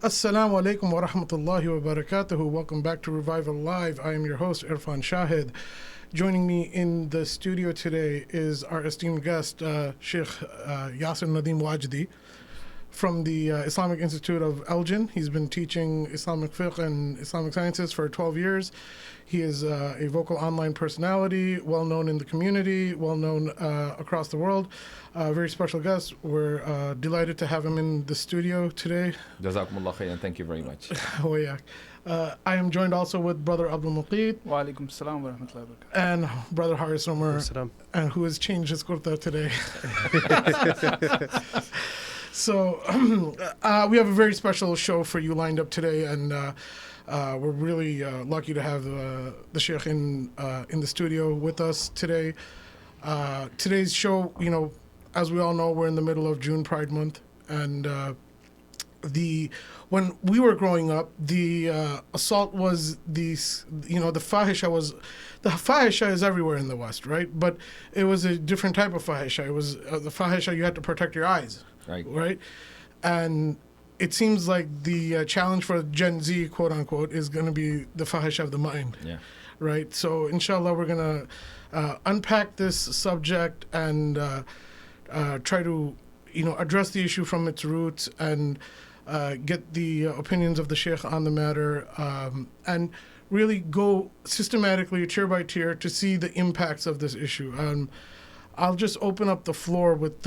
Assalamu alaikum wa rahmatullahi wa barakatuhu. Welcome back to Revival Live. I am your host, Irfan Shahid. Joining me in the studio today is our esteemed guest, Sheikh Yasir Nadeem Al-Wajidi from the Islamic Institute of Elgin. He's been teaching Islamic fiqh and Islamic sciences for 12 years. He is a vocal online personality, well known in the community, well known across the world. Very special guest. We're delighted to have him in the studio today. Jazakumullah khairan. Thank you very much. I am joined also with Brother Abdul Muqeed. Wa alaikum assalam wa rahmatullahi wa barakatuh. And Brother Haris Umar, and who has changed his kurta today. So we have a very special show for you lined up today, and we're really lucky to have the Sheikh in the studio with us today. Today's show, as we all know, we're in the middle of June Pride Month, and when we were growing up, the assault was the fahisha is everywhere in the West, right? But it was a different type of fahisha. It was the fahisha you had to protect your eyes, right? And it seems like the challenge for Gen Z, quote unquote, is going to be the fahisha of the mind, right? So inshallah, we're going to unpack this subject and try to address the issue from its roots and get the opinions of the Sheikh on the matter, and really go systematically, tier by tier, to see the impacts of this issue. I'll just open up the floor with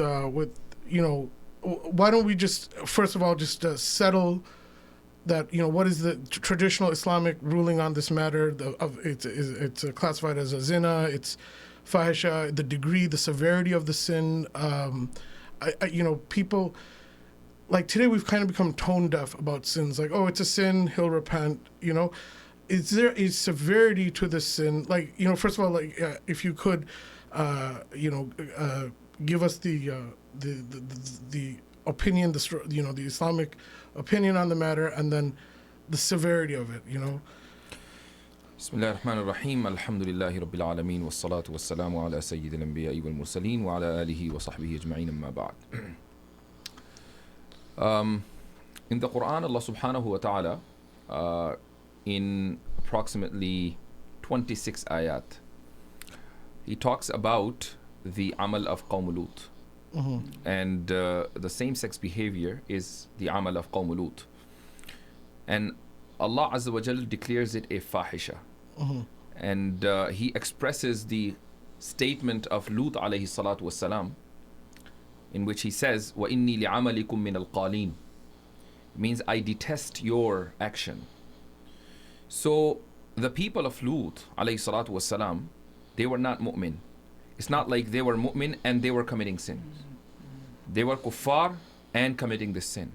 why don't we just first of all just settle that what is the traditional Islamic ruling on this matter? It's classified as a zina. It's fahisha. The degree, the severity of the sin. People. Like today, we've kind of become tone deaf about sins. Like, oh, it's a sin, he'll repent. Is there a severity to the sin? Like, first of all, like if you could, give us the opinion, the Islamic opinion on the matter, and then the severity of it. Bismillah ar-Rahman ar-Rahim. Alhamdulillahi Rabbil Alameen. Wassalatu wassalamu ala Sayyidil Anbiya'i wal Mursaleen wa ala alihi wa sahbihi ajma'in amma ba'd. In the Quran, Allah subhanahu wa ta'ala, in approximately 26 ayat, He talks about the amal of Qawm Lut. And the same-sex behavior is the amal of Qawm Lut. And Allah Azza wa Jal declares it a fahisha. And He expresses the statement of Lut alayhi salatu wassalam, in which he says, وَإِنِّي لِعَمَلِكُم مِّنَ الْقَالِينَ. Means I detest your action. So the people of Lut alayhi salatu wassalam, they were not mu'min. It's not like they were mu'min and they were committing sin. They were kuffar and committing this sin.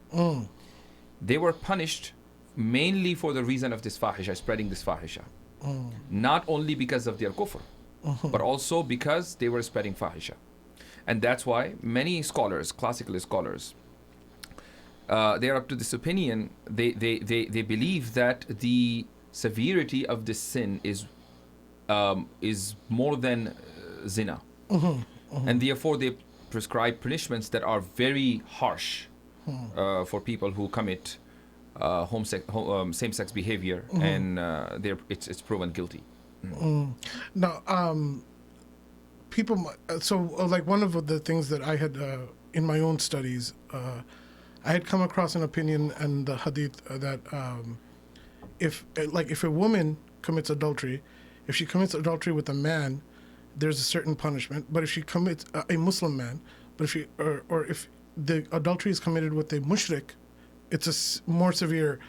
They were punished mainly for the reason of this fahisha, spreading this fahisha. Not only because of their kufr, but also because they were spreading fahisha. And that's why many scholars, classical scholars, they are up to this opinion. They believe that the severity of this sin is more than zina, and therefore they prescribe punishments that are very harsh for people who commit same-sex behavior, and it's proven guilty. Now, people, like one of the things that I had in my own studies, I had come across an opinion and the hadith that if a woman commits adultery, if she commits adultery with a man, there's a certain punishment. But if she commits a Muslim man, but if the adultery is committed with a mushrik, it's a more severe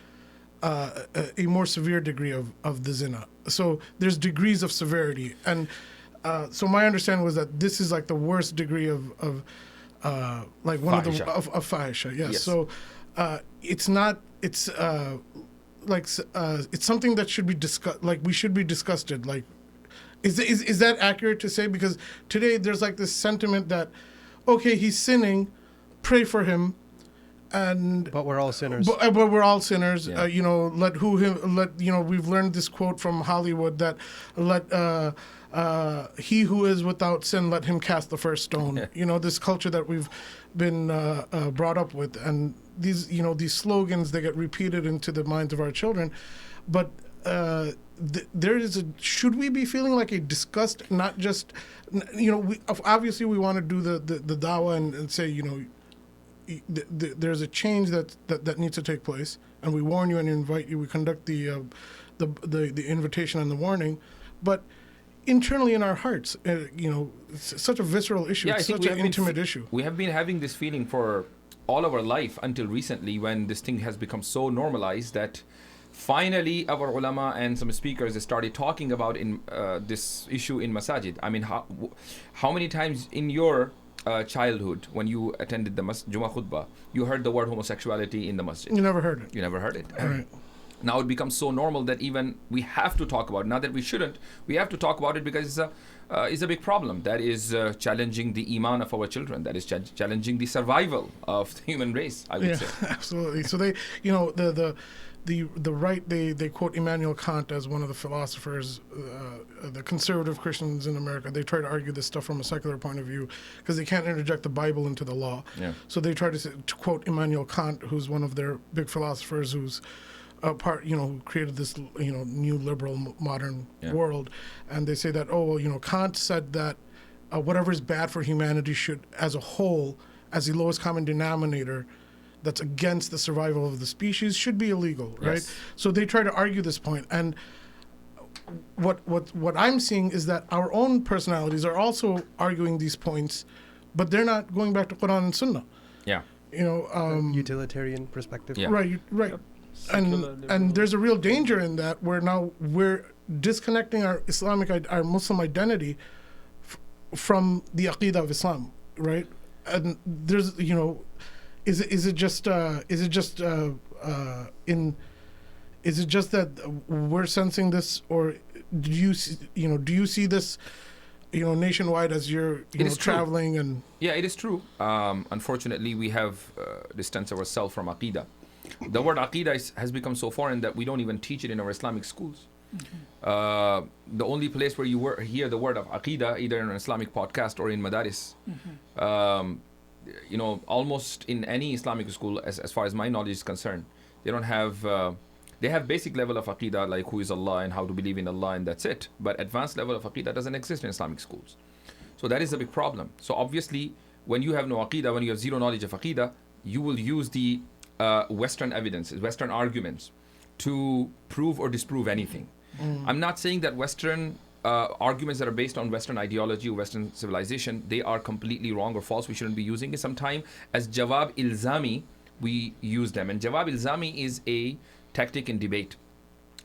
degree of the zina. So there's degrees of severity, and so my understanding was that this is like the worst degree of like one fahisha. of fahisha. Yes. So it's not. It's it's something that should be discussed. Like we should be disgusted. Like, is that accurate to say? Because today there's like this sentiment that, okay, he's sinning, pray for him, But we're all sinners. But we're all sinners. Yeah. We've learned this quote from Hollywood that he who is without sin, let him cast the first stone. This culture that we've been brought up with, and these slogans, they get repeated into the minds of our children. But should we be feeling like a disgust? Not just, obviously we want to do the dawah and say, there's a change that needs to take place, and we warn you and invite you. We conduct the invitation and the warning, but internally in our hearts, it's such a visceral issue. Yeah, it's such an intimate issue. We have been having this feeling for all of our life until recently, when this thing has become so normalized that finally our ulama and some speakers started talking about this issue in masajid. I mean, how many times in your childhood, when you attended the Jummah khutbah, you heard the word homosexuality in the masjid? You never heard it. You never heard it. Right. Now it becomes so normal that even we have to talk about it. Not that we shouldn't, we have to talk about it because it's a big problem that is challenging the iman of our children, that is challenging the survival of the human race, I would say. Absolutely. So they, the right, they quote Immanuel Kant as one of the philosophers, the conservative Christians in America. They try to argue this stuff from a secular point of view because they can't interject the Bible into the law. Yeah. So they try to quote Immanuel Kant, who's one of their big philosophers, who's who created this, new liberal modern world. And they say that, Kant said that whatever is bad for humanity should, as a whole, as the lowest common denominator, that's against the survival of the species, should be illegal, right? Yes. So they try to argue this point. And what I'm seeing is that our own personalities are also arguing these points, but they're not going back to Quran and Sunnah. Yeah. Utilitarian perspective. Yeah. Right. Secular, And liberal. there's a real danger in that, where now we're disconnecting our our Muslim identity from the Aqidah of Islam, right? And there's, is it just that we're sensing this, or do you see this, nationwide as you're traveling? And Yeah, it is true. Unfortunately, we have distanced ourselves from Aqidah. The word Aqidah has become so foreign that we don't even teach it in our Islamic schools. Mm-hmm. The only place where you hear the word of Aqidah, either in an Islamic podcast or in Madaris, almost in any Islamic school, as far as my knowledge is concerned, they don't have, they have basic level of Aqidah, like who is Allah and how to believe in Allah, and that's it. But advanced level of Aqidah doesn't exist in Islamic schools. So that is a big problem. So obviously, when you have no Aqidah, when you have zero knowledge of Aqidah, you will use the Western evidences, Western arguments to prove or disprove anything. I'm not saying that Western arguments that are based on Western ideology or Western civilization, they are completely wrong or false. We shouldn't be using it. Sometimes as Jawab Ilzami, we use them. And Jawab Ilzami is a tactic in debate.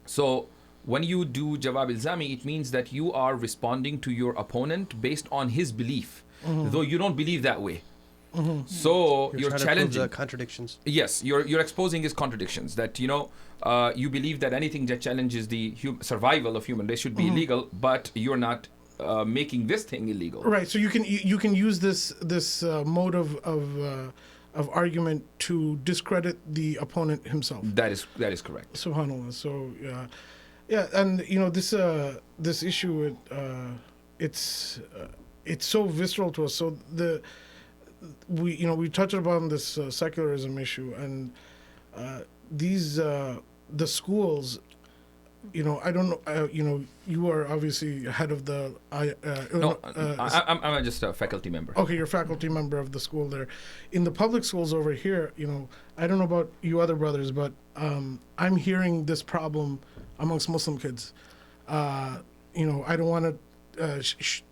So when you do Jawab Ilzami, it means that you are responding to your opponent based on his belief, though you don't believe that way. So you're challenging the contradictions. Yes, you're exposing his contradictions. That you believe that anything that challenges the survival of human race should be illegal, but you're not making this thing illegal. Right. So you can use this mode of argument to discredit the opponent himself. That is correct. Subhanallah. So yeah, and this issue, it's so visceral to us. So we touched upon this secularism issue, and the schools, I don't know, you are obviously head of the I'm just a faculty member. Okay, you're a faculty member of the school there. In the public schools over here, I don't know about you other brothers, but I'm hearing this problem amongst Muslim kids. I don't want to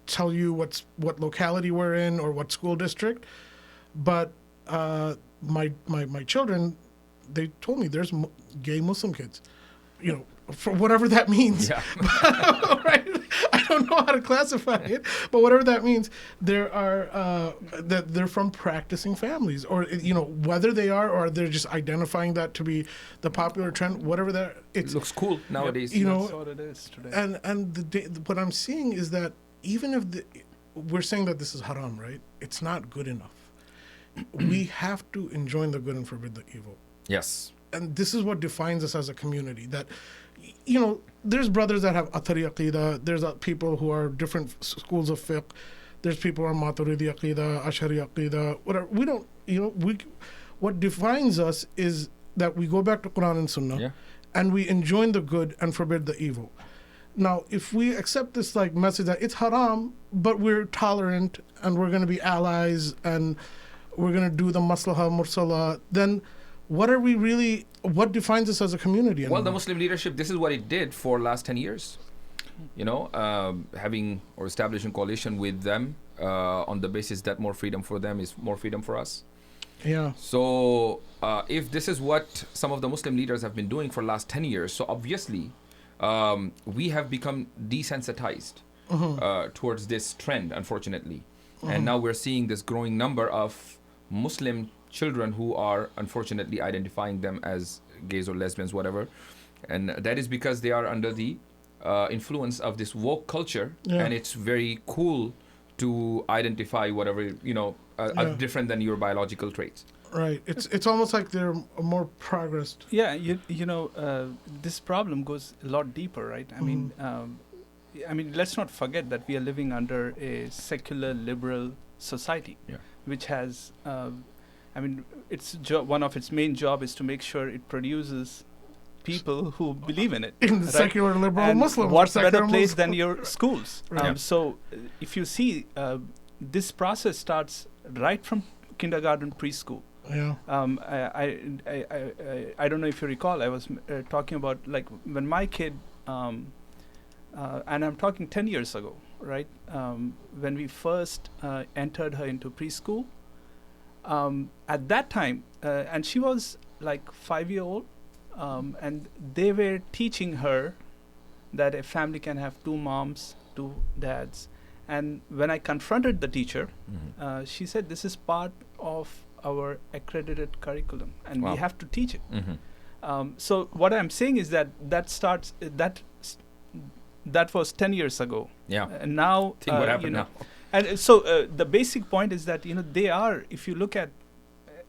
tell you what locality we're in or what school district, but my children, they told me there's gay Muslim kids, for whatever that means. Yeah. Right? I don't know how to classify it, but whatever that means, there are that they're from practicing families, or whether they are or they're just identifying that to be the popular trend, whatever that It looks cool nowadays. That's what it is today. and what I'm seeing is that even if we're saying that this is haram, right? It's not good enough. we have to enjoin the good and forbid the evil. Yes. And this is what defines us as a community. That, you know, there's brothers that have Athari Aqidah, there's people who are different schools of fiqh, there's people who are Maturidi Aqidah, Ashari Aqidah, whatever. We don't, you know, what defines us is that we go back to Quran and Sunnah, and we enjoin the good and forbid the evil. Now, if we accept this like message that it's haram, but we're tolerant and we're going to be allies and we're going to do the maslaha mursala, then what defines us as a community? Well, the Muslim leadership, this is what it did for last 10 years. You know, having or establishing coalition with them on the basis that more freedom for them is more freedom for us. Yeah. So if this is what some of the Muslim leaders have been doing for the last 10 years, so obviously we have become desensitized towards this trend, unfortunately. And now we're seeing this growing number of Muslim children who are unfortunately identifying them as gays or lesbians, whatever. And that is because they are under the influence of this woke culture. And it's very cool to identify whatever, you know, different than your biological traits. Right. It's almost like they're more progressed. Yeah, you know, this problem goes a lot deeper, right? I mean, let's not forget that we are living under a secular liberal society, which has, I mean, one of its main job is to make sure it produces people who believe in it. In secular liberal and Muslims. What's better place than your schools? So if you see, this process starts right from kindergarten, preschool. Yeah. I don't know if you recall, I was talking about like when my kid, and I'm talking 10 years ago, right? When we first entered her into preschool, at that time, and she was like 5-year-old, and they were teaching her that a family can have 2 moms, 2 dads. And when I confronted the teacher, she said, this is part of our accredited curriculum, and we have to teach it. So what I'm saying is that that was 10 years ago. And now, think what happened now. And so the basic point is that, you know, they are, if you look at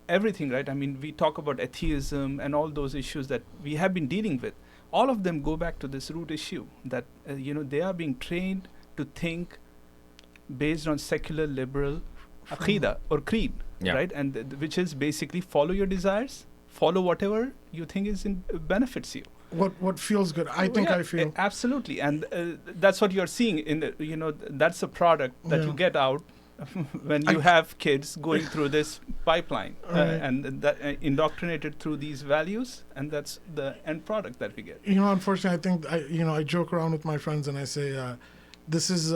everything, right? I mean, we talk about atheism and all those issues that we have been dealing with. All of them go back to this root issue that, you know, they are being trained to think based on secular liberal aqidah or creed, right? And which is basically follow your desires, follow whatever you think benefits you. What feels good? I think I feel absolutely, and that's what you're seeing in the, you know, that's a product that you get out when you have kids going through this pipeline and that indoctrinated through these values, and that's the end product that we get. You know, unfortunately, I think I joke around with my friends and I say this is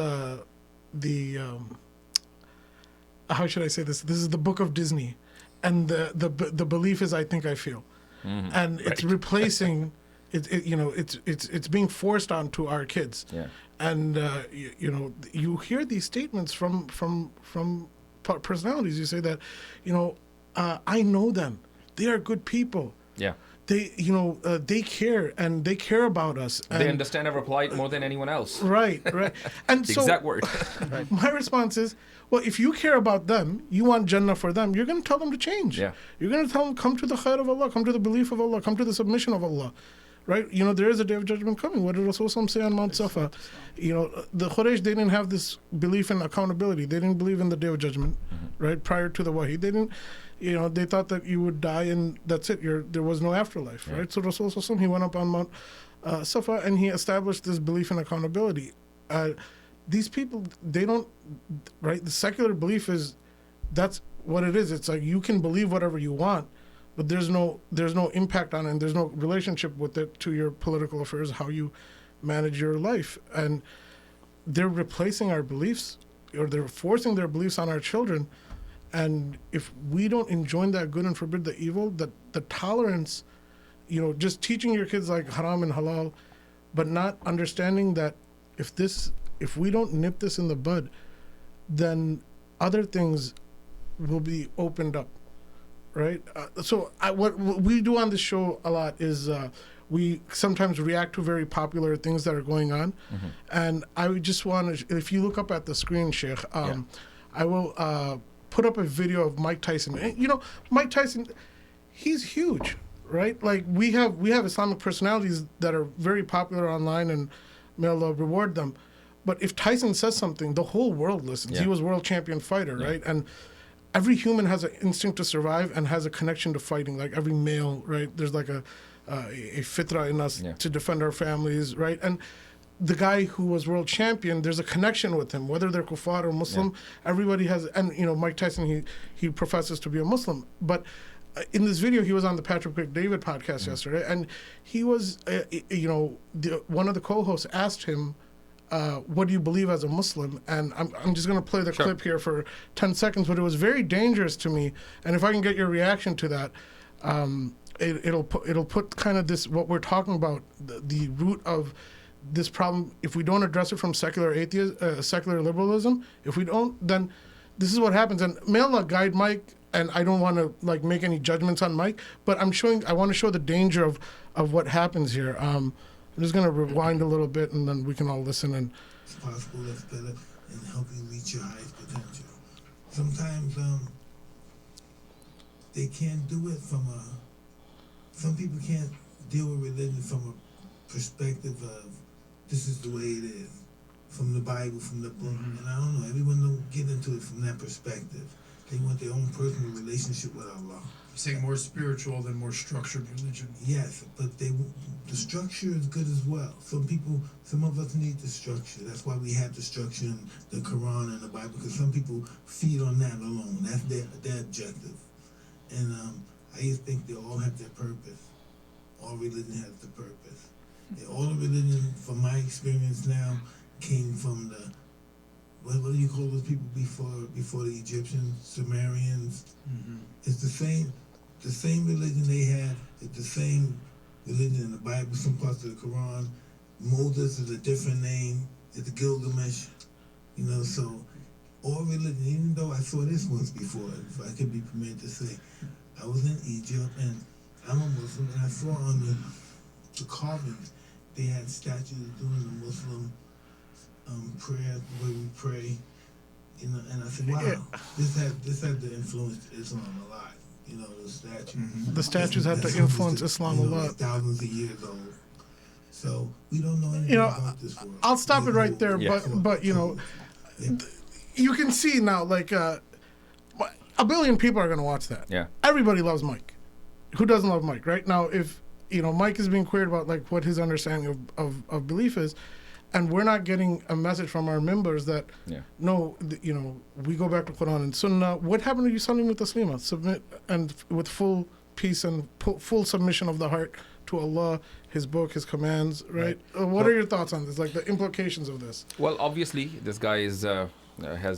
how should I say this? This is the book of Disney, and the belief is I think I feel, and it's replacing. It's being forced onto our kids, and you know, you hear these statements from personalities. You say that, you know, I know them; they are good people. They, you know, they care and they care about us. And they understand our plight more than anyone else. Right. And so, exact word. My response is, well, if you care about them, you want Jannah for them, you're going to tell them to change. You're going to tell them, come to the khair of Allah, come to the belief of Allah, come to the submission of Allah. Right? You know, there is a day of judgment coming. What did Rasul say on Mount Safa? You know, the Quraysh, they didn't have this belief in accountability. They didn't believe in the day of judgment, right? Prior to the wahi. They didn't, you know, they thought that you would die and that's it. There was no afterlife, right? So Rasul, he went up on Mount Safa and he established this belief in accountability. These people, they don't, right? The secular belief is, that's what it is. It's like you can believe whatever you want, but there's no impact on it, and there's no relationship with it to your political affairs, how you manage your life. And they're replacing our beliefs, or they're forcing their beliefs on our children. And if we don't enjoin that good and forbid the evil, the tolerance, you know, just teaching your kids like haram and halal, but not understanding that if we don't nip this in the bud, then other things will be opened up. Right. So what we do on this show a lot is we sometimes react to very popular things that are going on. And I would just want to, if you look up at the screen, Sheikh, I will put up a video of Mike Tyson. And, Mike Tyson, he's huge, right? Like we have Islamic personalities that are very popular online, and may Allah reward them. But if Tyson says something, the whole world listens. Yeah. He was world champion fighter, right? And every human has an instinct to survive and has a connection to fighting. Like every male, right? There's like a fitra in us to defend our families, right? And the guy who was world champion, there's a connection with him, whether they're kuffar or Muslim. Everybody has, and Mike Tyson, he professes to be a Muslim, but in this video, he was on the Patrick David podcast yesterday, and he was, one of the co-hosts asked him, what do you believe as a Muslim? And I'm just going to play the clip here for 10 seconds, but it was very dangerous to me. And if I can get your reaction to that, it'll put kind of this, what we're talking about, the root of this problem. If we don't address it from secular secular liberalism, if we don't, then this is what happens. And may Allah guide Mike, and I don't want to make any judgments on Mike, but I want to show the danger of what happens here. I'm just going to rewind a little bit, and then we can all listen. And it's possible that's better and help you reach your highest potential. Sometimes they can't do it some people can't deal with religion from a perspective of this is the way it is, from the Bible, from the book. And I don't know, everyone don't get into it from that perspective. They want their own personal relationship with Allah. You're saying more spiritual than more structured religion. Yes, but the structure is good as well. Some of us need the structure. That's why we have the structure in the Quran and the Bible, because some people feed on that alone. That's their objective. And I just think they all have their purpose. All religion has the purpose. All the religion, from my experience now, came from the, what do you call those people before the Egyptians, Sumerians? It's the same religion they had. It's the same religion in the Bible, some parts of the Quran. Moses is a different name. It's Gilgamesh. So all religion, even though I saw this once before, if I could be permitted to say, I was in Egypt and I'm a Muslim, and I saw on the carvings they had statues doing the Muslim prayer, the way we pray, and I said, wow, this had to influence Islam a lot. The statues. The statues had to influence Islam a lot. Thousands of years old. So we don't know anything about this world. I'll stop it right there, but you can see now, a billion people are going to watch that. Yeah. Everybody loves Mike. Who doesn't love Mike, right? Now, if Mike is being queried about what his understanding of belief is, and we're not getting a message from our members that we go back to Quran and Sunnah. What happened to you Sunni Taslima? Submit and with full peace and full submission of the heart to Allah, His book, His commands, right? What are your thoughts on this? The implications of this? Well, obviously, this guy has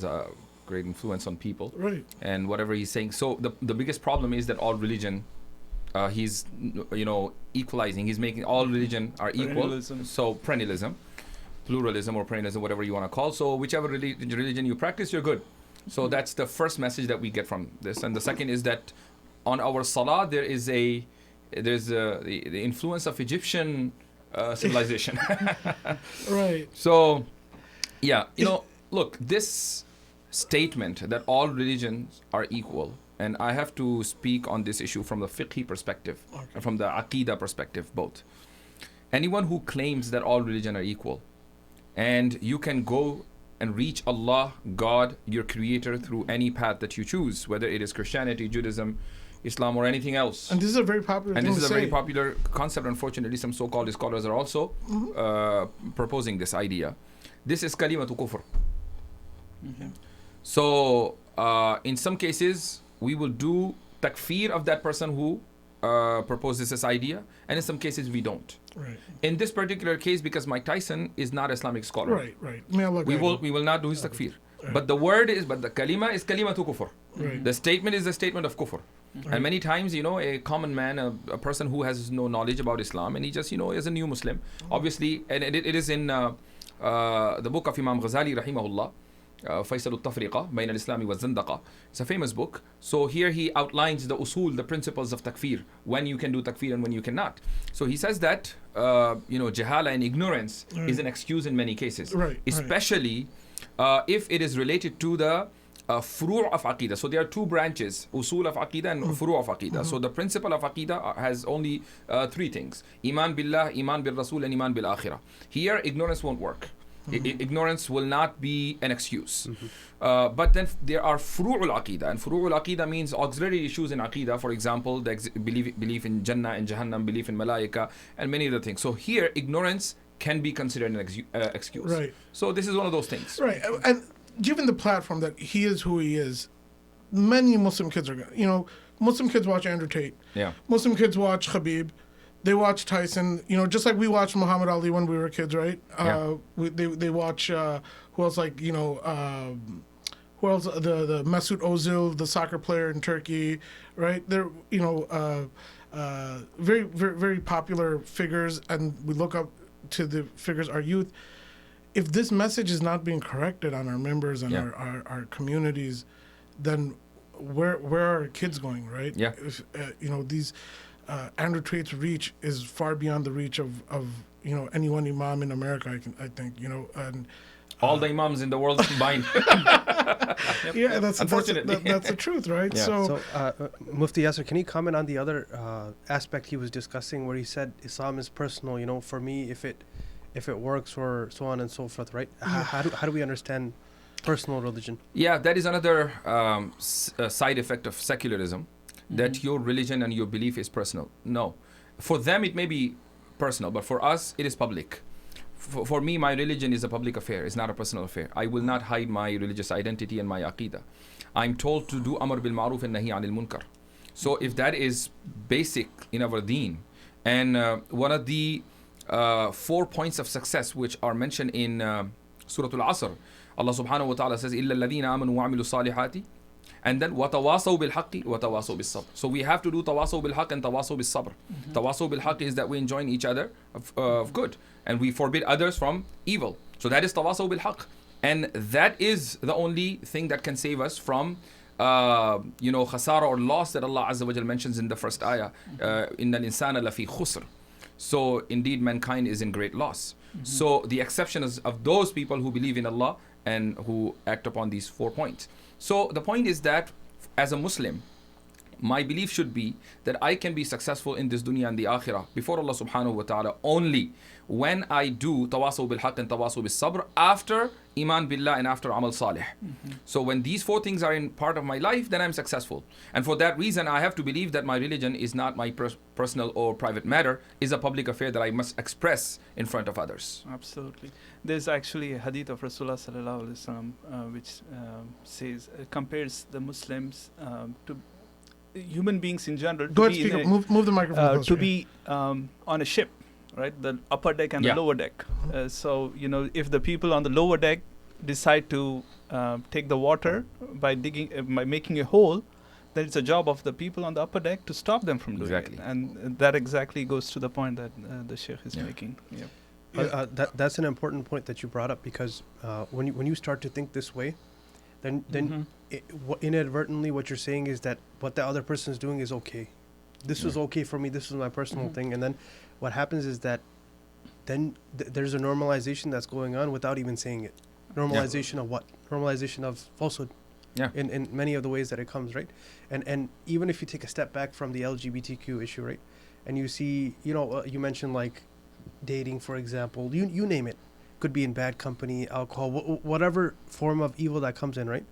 a great influence on people, right? And whatever he's saying. So the biggest problem is that all religion, he's equalizing. He's making all religion are equal. Perennialism. So perennialism, pluralism or perennialism, whatever you want to call. So whichever religion you practice, you're good. So that's the first message that we get from this. And the second is that on our salah there's the influence of Egyptian civilization. Right. So look, this statement that all religions are equal, and I have to speak on this issue from the fiqhi perspective, and from the aqidah perspective, both. Anyone who claims that all religions are equal, and you can go and reach Allah, God, your creator, through any path that you choose, whether it is Christianity, Judaism, Islam, or anything else. And this is a very popular thing to say. And this is a very popular concept. Unfortunately, some so-called scholars are also proposing this idea. This is kalimatu kufr. So, in some cases, we will do takfir of that person who proposes this idea, and in some cases we don't. Right. In this particular case, because Mike Tyson is not Islamic scholar, right. We will not do his takfir. Right. But the kalima is kalimatu kufr. Right. The statement is the statement of kufr. Right. And many times, a common man, a person who has no knowledge about Islam, and he just, is a new Muslim, obviously, and it is in the book of Imam Ghazali, rahimahullah, Faisal al-Tafriqa, Bayn al-Islami wa Zandaqa. It's a famous book. So here he outlines the usul, the principles of takfir, when you can do takfir and when you cannot. So he says that, jahala and ignorance is an excuse in many cases. Right. Especially if it is related to the furu' of aqidah. So there are two branches, usul of aqidah and furu' of aqidah. So the principle of aqidah has only three things: iman billah, iman bil rasul, and iman bil akhirah. Here, ignorance won't work. Ignorance will not be an excuse. But then there are furu'ul aqidah, and furu'ul aqidah means auxiliary issues in aqidah. For example, the belief in Jannah and Jahannam, belief in Malaika, and many other things. So here, ignorance can be considered an excuse. Right. So this is one of those things. Right. And given the platform that he is who he is, many Muslim kids are, Muslim kids watch Andrew Tate. Yeah. Muslim kids watch Khabib. They watch Tyson, just like we watched Muhammad Ali when we were kids, right? They watch, who else, like, who else, the Mesut Ozil, the soccer player in Turkey, right? They're, very, very, very popular figures, and we look up to the figures, our youth. If this message is not being corrected on our members and our communities, then where are our kids going, right? Yeah. If, these... Andrew Tate's reach is far beyond the reach of any one imam in America. I think and all the imams in the world combined. Yeah, that's unfortunately that's the truth, right? Yeah. So Mufti Yasir, can you comment on the other aspect he was discussing, where he said Islam is personal? For me, if it works, or so on and so forth, right? How do we understand personal religion? Yeah, that is another side effect of secularism. That your religion and your belief is personal. No. For them, it may be personal, but for us, it is public. For me, my religion is a public affair. It's not a personal affair. I will not hide my religious identity and my aqidah. I'm told to do amr bil ma'ruf and nahi anil munkar. So if that is basic in our deen, and one of the 4 points of success which are mentioned in Surah Al-Asr, Allah subhanahu wa ta'ala says, إِلَّا الَّذِينَ آمَنُوا وَعَمِلُوا الصَّالِحَاتِ. And then وَتَوَاصَوْا بِالْحَقِّ وَتَوَاصَوْا بِالصَّبْرِ. So we have to do tawasaw bil haqq and tawasaw bil sabr. Tawasaw bil haqq is that we enjoin each other of good, and we forbid others from evil. So that is tawasaw bil haqq, and that is the only thing that can save us from khasara or loss that Allah Azza wa Jal mentions in the first ayah. Inna al-insana lafi khusr. So indeed mankind is in great loss. So the exception is of those people who believe in Allah and who act upon these 4 points. So the point is that as a Muslim, my belief should be that I can be successful in this dunya and the akhirah before Allah subhanahu wa ta'ala only when I do tawasaw bil haqq and tawasaw bil sabr, after iman billah and after amal salih. So when these 4 things are in part of my life, then I'm successful. And for that reason, I have to believe that my religion is not my personal or private matter, is a public affair that I must express in front of others. Absolutely. There's actually a hadith of Rasulullah sallallahu alaihi wasallam which says, compares the Muslims to human beings in general. Go ahead, speak up. Move the microphone closer. To be on a ship, right? The upper deck and the lower deck. So, if the people on the lower deck decide to take the water by making a hole, then it's a job of the people on the upper deck to stop them from doing it. And that exactly goes to the point that the Sheikh is making. Yeah. That's an important point that you brought up, because when you start to think this way, then inadvertently what you're saying is that what the other person is doing is okay. This was okay for me. This was my personal thing. And then what happens is that then there's a normalization that's going on without even saying it. Normalization of what? Normalization of falsehood. Yeah. In many of the ways that it comes, right? And even if you take a step back from the LGBTQ issue, right? And you see, you mentioned like dating, for example, you name it. Could be in bad company, alcohol, whatever form of evil that comes in, right?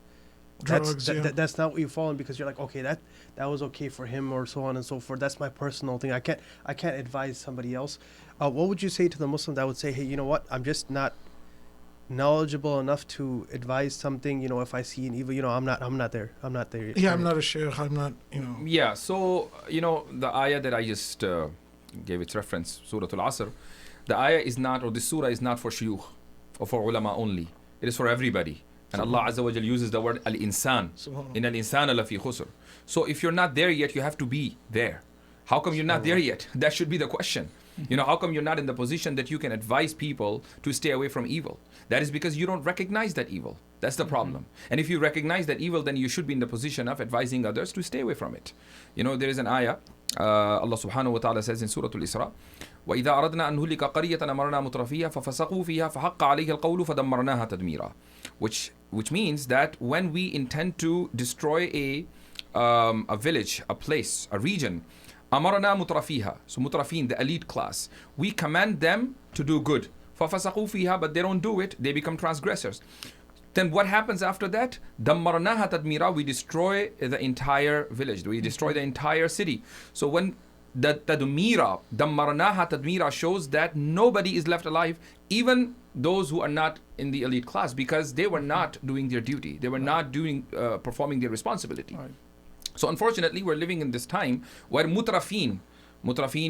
Drugs, that's not what you fall in, because you're like, okay, that was okay for him, or so on and so forth. That's my personal thing. I can't advise somebody else. What would you say to the Muslim that would say, hey, you know what? I'm just not knowledgeable enough to advise something. If I see an evil, I'm not there. I'm not there. Yeah, I'm not a sheikh. I'm not. Yeah. So the ayah that I just gave its reference, Surah Al-Asr. The ayah is not, or the surah is not for shuyukh or for ulama only. It is for everybody. And Allah Azza wa Jal uses the word al-insan. In al-insana lafi khusr. So if you're not there yet, you have to be there. How come you're not there yet? That should be the question. How come you're not in the position that you can advise people to stay away from evil? That is because you don't recognize that evil. That's the problem. And if you recognize that evil, then you should be in the position of advising others to stay away from it. There is an ayah Allah subhanahu wa ta'ala says in Surah Al-Isra, وَإِذَا أَرَدْنَا أَن نُهْلِكَ قَرْيَةً أَمَرْنَا مُتْرَفِيهَا فَفَسَقُوا فِيهَا فَحَقَّ عَلَيْهَا الْقَوْلُ فَدَمَّرْنَاهَا تَدْمِيرًا. Which means that when we intend to destroy a village, a place, a region, أَمَرْنَا مُتْرَفِيهَا, so mutrafin, the elite class, we command them to do good. فَفَسَقُوا فِيهَا, but they don't do it, they become transgressors. Then what happens after that? دَمَّرْنَاهَا تَدْمِيرًا, we destroy the entire village, we destroy the entire city. So when the tadmira, dammarnaha tadmira, shows that nobody is left alive, even those who are not in the elite class, because they were not doing their duty, they were not doing performing their responsibility. Right. So unfortunately, we're living in this time where mutrafin,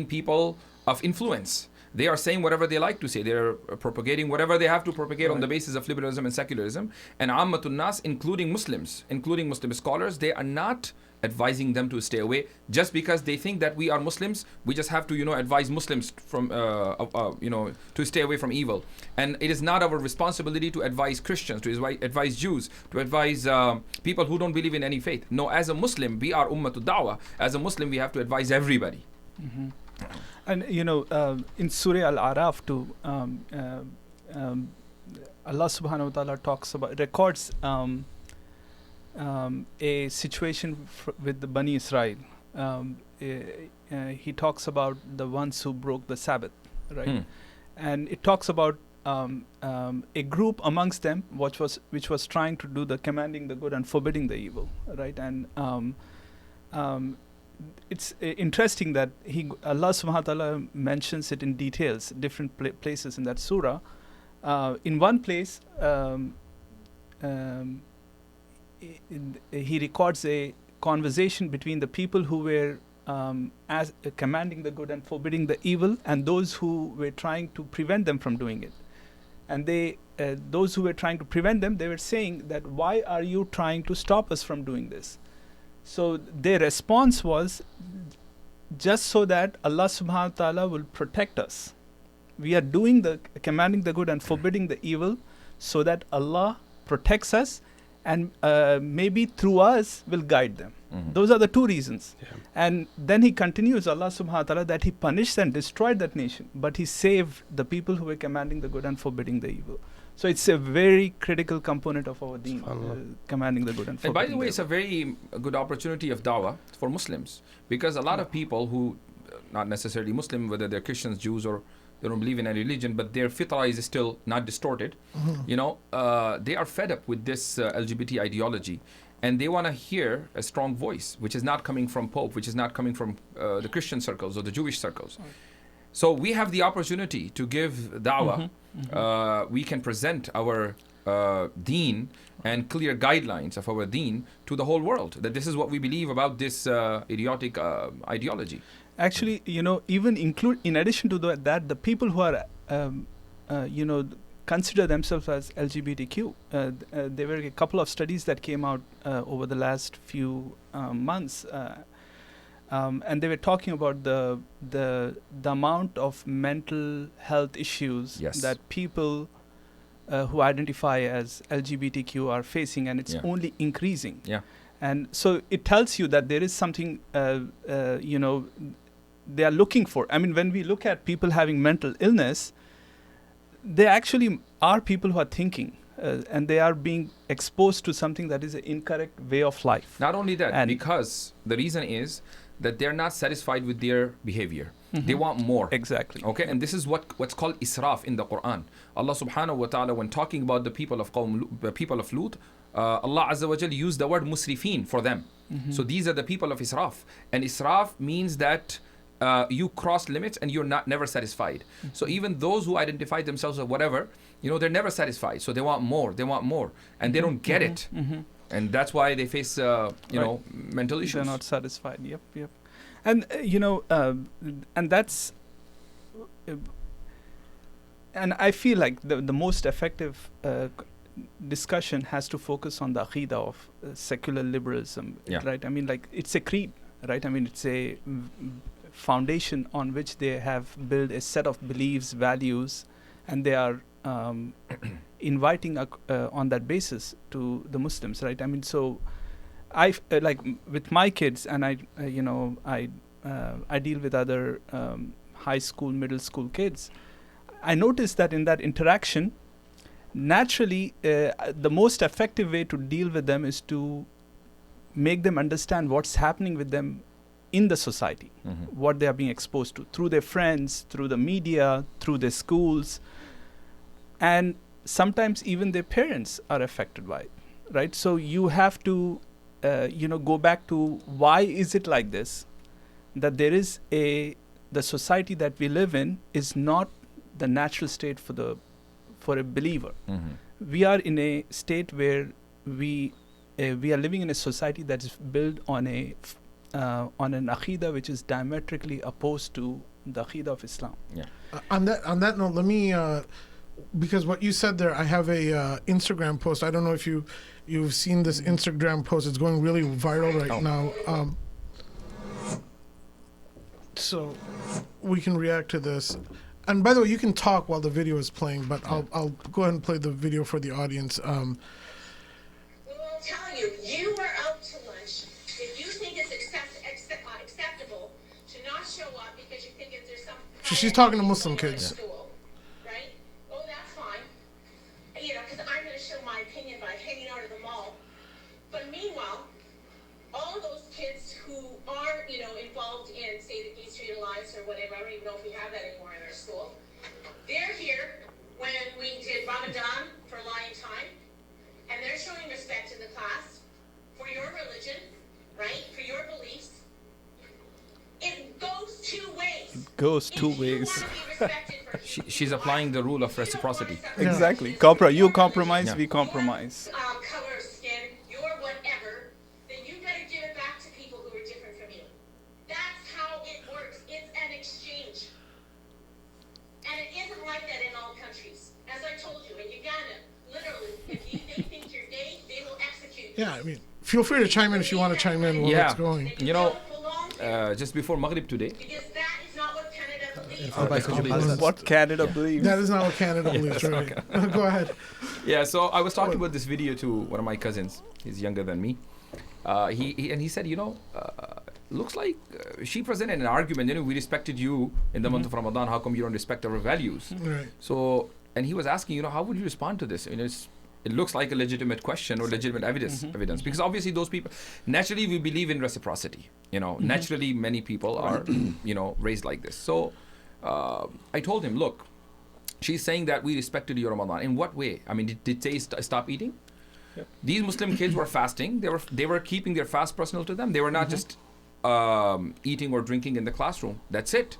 people of influence, they are saying whatever they like to say. They're propagating whatever they have to propagate on the basis of liberalism and secularism. And ammatun nas, including Muslims, including Muslim scholars, they are not advising them to stay away just because they think that we are Muslims. We just have to, advise Muslims from, to stay away from evil. And it is not our responsibility to advise Christians, to advise Jews, to advise people who don't believe in any faith. No, as a Muslim, we are ummatul da'wah. As a Muslim, we have to advise everybody. Mm-hmm. And in Surah Al-Araf too, Allah subhanahu wa ta'ala records a situation with the Bani Israel. He talks about the ones who broke the Sabbath, right? And it talks about a group amongst them which was trying to do the commanding the good and forbidding the evil, right? And it's interesting that Allah subhanahu wa ta'ala mentions it in details, different places in that surah. In one place, he records a conversation between the people who were as commanding the good and forbidding the evil, and those who were trying to prevent them from doing it. And those who were trying to prevent them, they were saying that, why are you trying to stop us from doing this? So their response was, just so that Allah subhanahu wa ta'ala will protect us. We are doing the commanding the good and forbidding the evil so that Allah protects us, and maybe through us will guide them. Mm-hmm. Those are the two reasons. Yeah. And then he continues, Allah subhanahu wa ta'ala, that he punished and destroyed that nation, but he saved the people who were commanding the good and forbidding the evil. So it's a very critical component of our deen, commanding the good and forbidding the evil. And by the way, it's a very good opportunity of da'wah for Muslims, because a lot of people who, not necessarily Muslim, whether they're Christians, Jews, or they don't believe in any religion, but their fitrah is still not distorted, they are fed up with this LGBT ideology. And they want to hear a strong voice, which is not coming from Pope, which is not coming from the Christian circles or the Jewish circles. Right. So we have the opportunity to give da'wah. We can present our deen and clear guidelines of our deen to the whole world, that this is what we believe about this idiotic ideology. Actually, even in addition to that, the people who are, consider themselves as LGBTQ, there were a couple of studies that came out over the last few months, and they were talking about the amount of mental health issues that people who identify as LGBTQ are facing, and it's only increasing. Yeah. And so it tells you that there is something, they are looking for. I mean, when we look at people having mental illness, they actually are people who are thinking, and they are being exposed to something that is an incorrect way of life. Not only that, because the reason is that they're not satisfied with their behavior. Mm-hmm. They want more. Exactly. Okay, and this is what's called israf in the Quran. Allah subhanahu wa ta'ala, when talking about the people of Lut, Allah Azza wa Jal used the word musrifin for them. Mm-hmm. So these are the people of israf. And israf means that you cross limits and you're never satisfied. Mm-hmm. So even those who identify themselves as whatever, they're never satisfied. So they want more, and they don't get it. Mm-hmm. And that's why they face, mental issues. They're not satisfied. Yep. And, and that's, and I feel like the most effective discussion has to focus on the aqidah of secular liberalism, right? I mean, like, it's a creed, right? I mean, it's a foundation on which they have built a set of beliefs, values, and they are inviting on that basis to the Muslims, right? I mean, so I like with my kids, and I I deal with other high school, middle school kids. I noticed that in that interaction, naturally, the most effective way to deal with them is to make them understand what's happening with them in the society, what they are being exposed to through their friends, through the media, through their schools, and sometimes even their parents are affected by it, right? So you have to, go back to why is it like this, that there is the society that we live in is not the natural state for a believer. We are in a state where we are living in a society that is built on an aqidah which is diametrically opposed to the aqidah of Islam. Yeah. On that note, let me because what you said there, I have a Instagram post. I don't know if you've seen this Instagram post. It's going really viral right now. So we can react to this. And by the way, you can talk while the video is playing, but I'll go ahead and play the video for the audience. We will tell you, you are out to lunch. If you think it's acceptable to not show up because you think there's some... She's talking to Muslim kids. School, right? Oh, that's fine. Because I'm going to show my opinion by hanging out at the mall. But meanwhile, all of those kids who are, involved in, say, the Gay Street Alliance or whatever, I don't even know if we have that anymore in our school, they're here when we did Ramadan for Lion Time, and they're showing respect in the class for your religion, right, for your beliefs. It goes two ways. It goes two If you ways. want to be respected for She's applying the rule of reciprocity. Exactly. You compromise, we compromise. Color of skin, your whatever, then you better give it back to people who are different from you. That's how it works. It's an exchange. And it isn't like that in all countries. As I told you, in Uganda, literally, if they think you're gay, they will execute you. Yeah, I mean, feel free to chime in if you want to chime in while it's going. Just before Maghrib today. Because that is not what Canada believes. What Canada believes. That is not what Canada believes, right? Go ahead. Yeah, so I was talking about this video to one of my cousins. He's younger than me. He said, looks like she presented an argument. We respected you in the month of Ramadan. How come you don't respect our values? Right. So, and he was asking, how would you respond to this? It looks like a legitimate question or legitimate evidence, because obviously those people, naturally we believe in reciprocity. Naturally many people are, raised like this. So I told him, look, she's saying that we respected your Ramadan. In what way? I mean, did they stop eating? Yep. These Muslim kids were fasting. They were keeping their fast personal to them. They were not just eating or drinking in the classroom. That's it.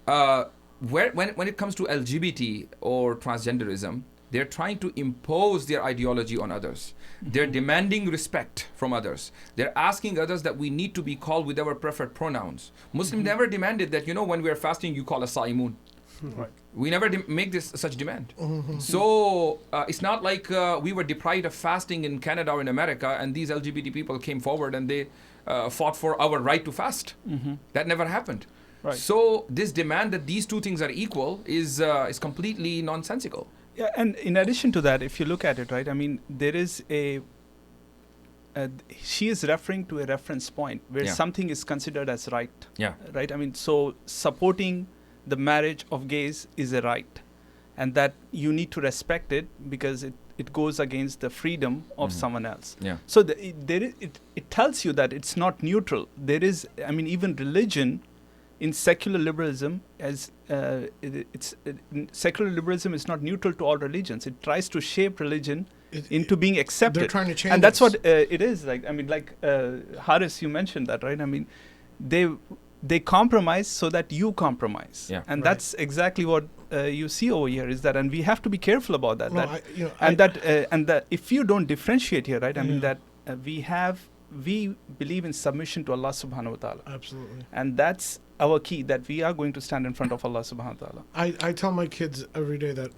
When it comes to LGBT or transgenderism, they're trying to impose their ideology on others. They're demanding respect from others. They're asking others that we need to be called with our preferred pronouns. Muslims never demanded that, when we're fasting, you call us sa'imun. Right. We never make such demand. So it's not like we were deprived of fasting in Canada or in America, and these LGBT people came forward and they fought for our right to fast. That never happened. Right. So this demand that these two things are equal is completely nonsensical. Yeah, and in addition to that, if you look at it, right, I mean, there is she is referring to a reference point where something is considered as right. Yeah. Right? I mean, so supporting the marriage of gays is a right, and that you need to respect it because it goes against the freedom of someone else. Yeah. So it tells you that it's not neutral. There is, I mean, even religion in secular liberalism, secular liberalism is not neutral to all religions. It tries to shape religion into being accepted. They're trying to change and that's what it is. Like, I mean, Haris, you mentioned that, right? I mean, they compromise so that you compromise. Yeah. And that's exactly what you see over here is that, and we have to be careful about that. And that if you don't differentiate here, right? I mean, that we believe in submission to Allah subhanahu wa ta'ala. Absolutely. And that's our key, that we are going to stand in front of Allah subhanahu wa ta'ala. I tell my kids every day that,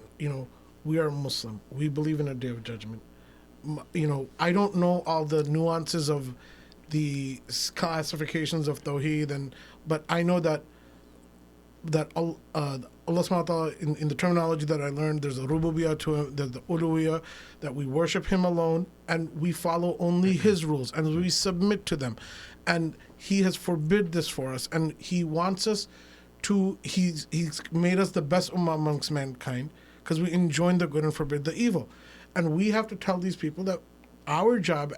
we are Muslim. We believe in a day of judgment. I don't know all the nuances of the classifications of Tawheed, but I know that Allah subhanahu wa ta'ala, in the terminology that I learned, there's a rububiyyah to him, there's the uluhiyyah, that we worship him alone and we follow only his rules and we submit to them. And he has forbid this for us, and he wants us to, he's made us the best ummah amongst mankind because we enjoin the good and forbid the evil. And we have to tell these people that our job,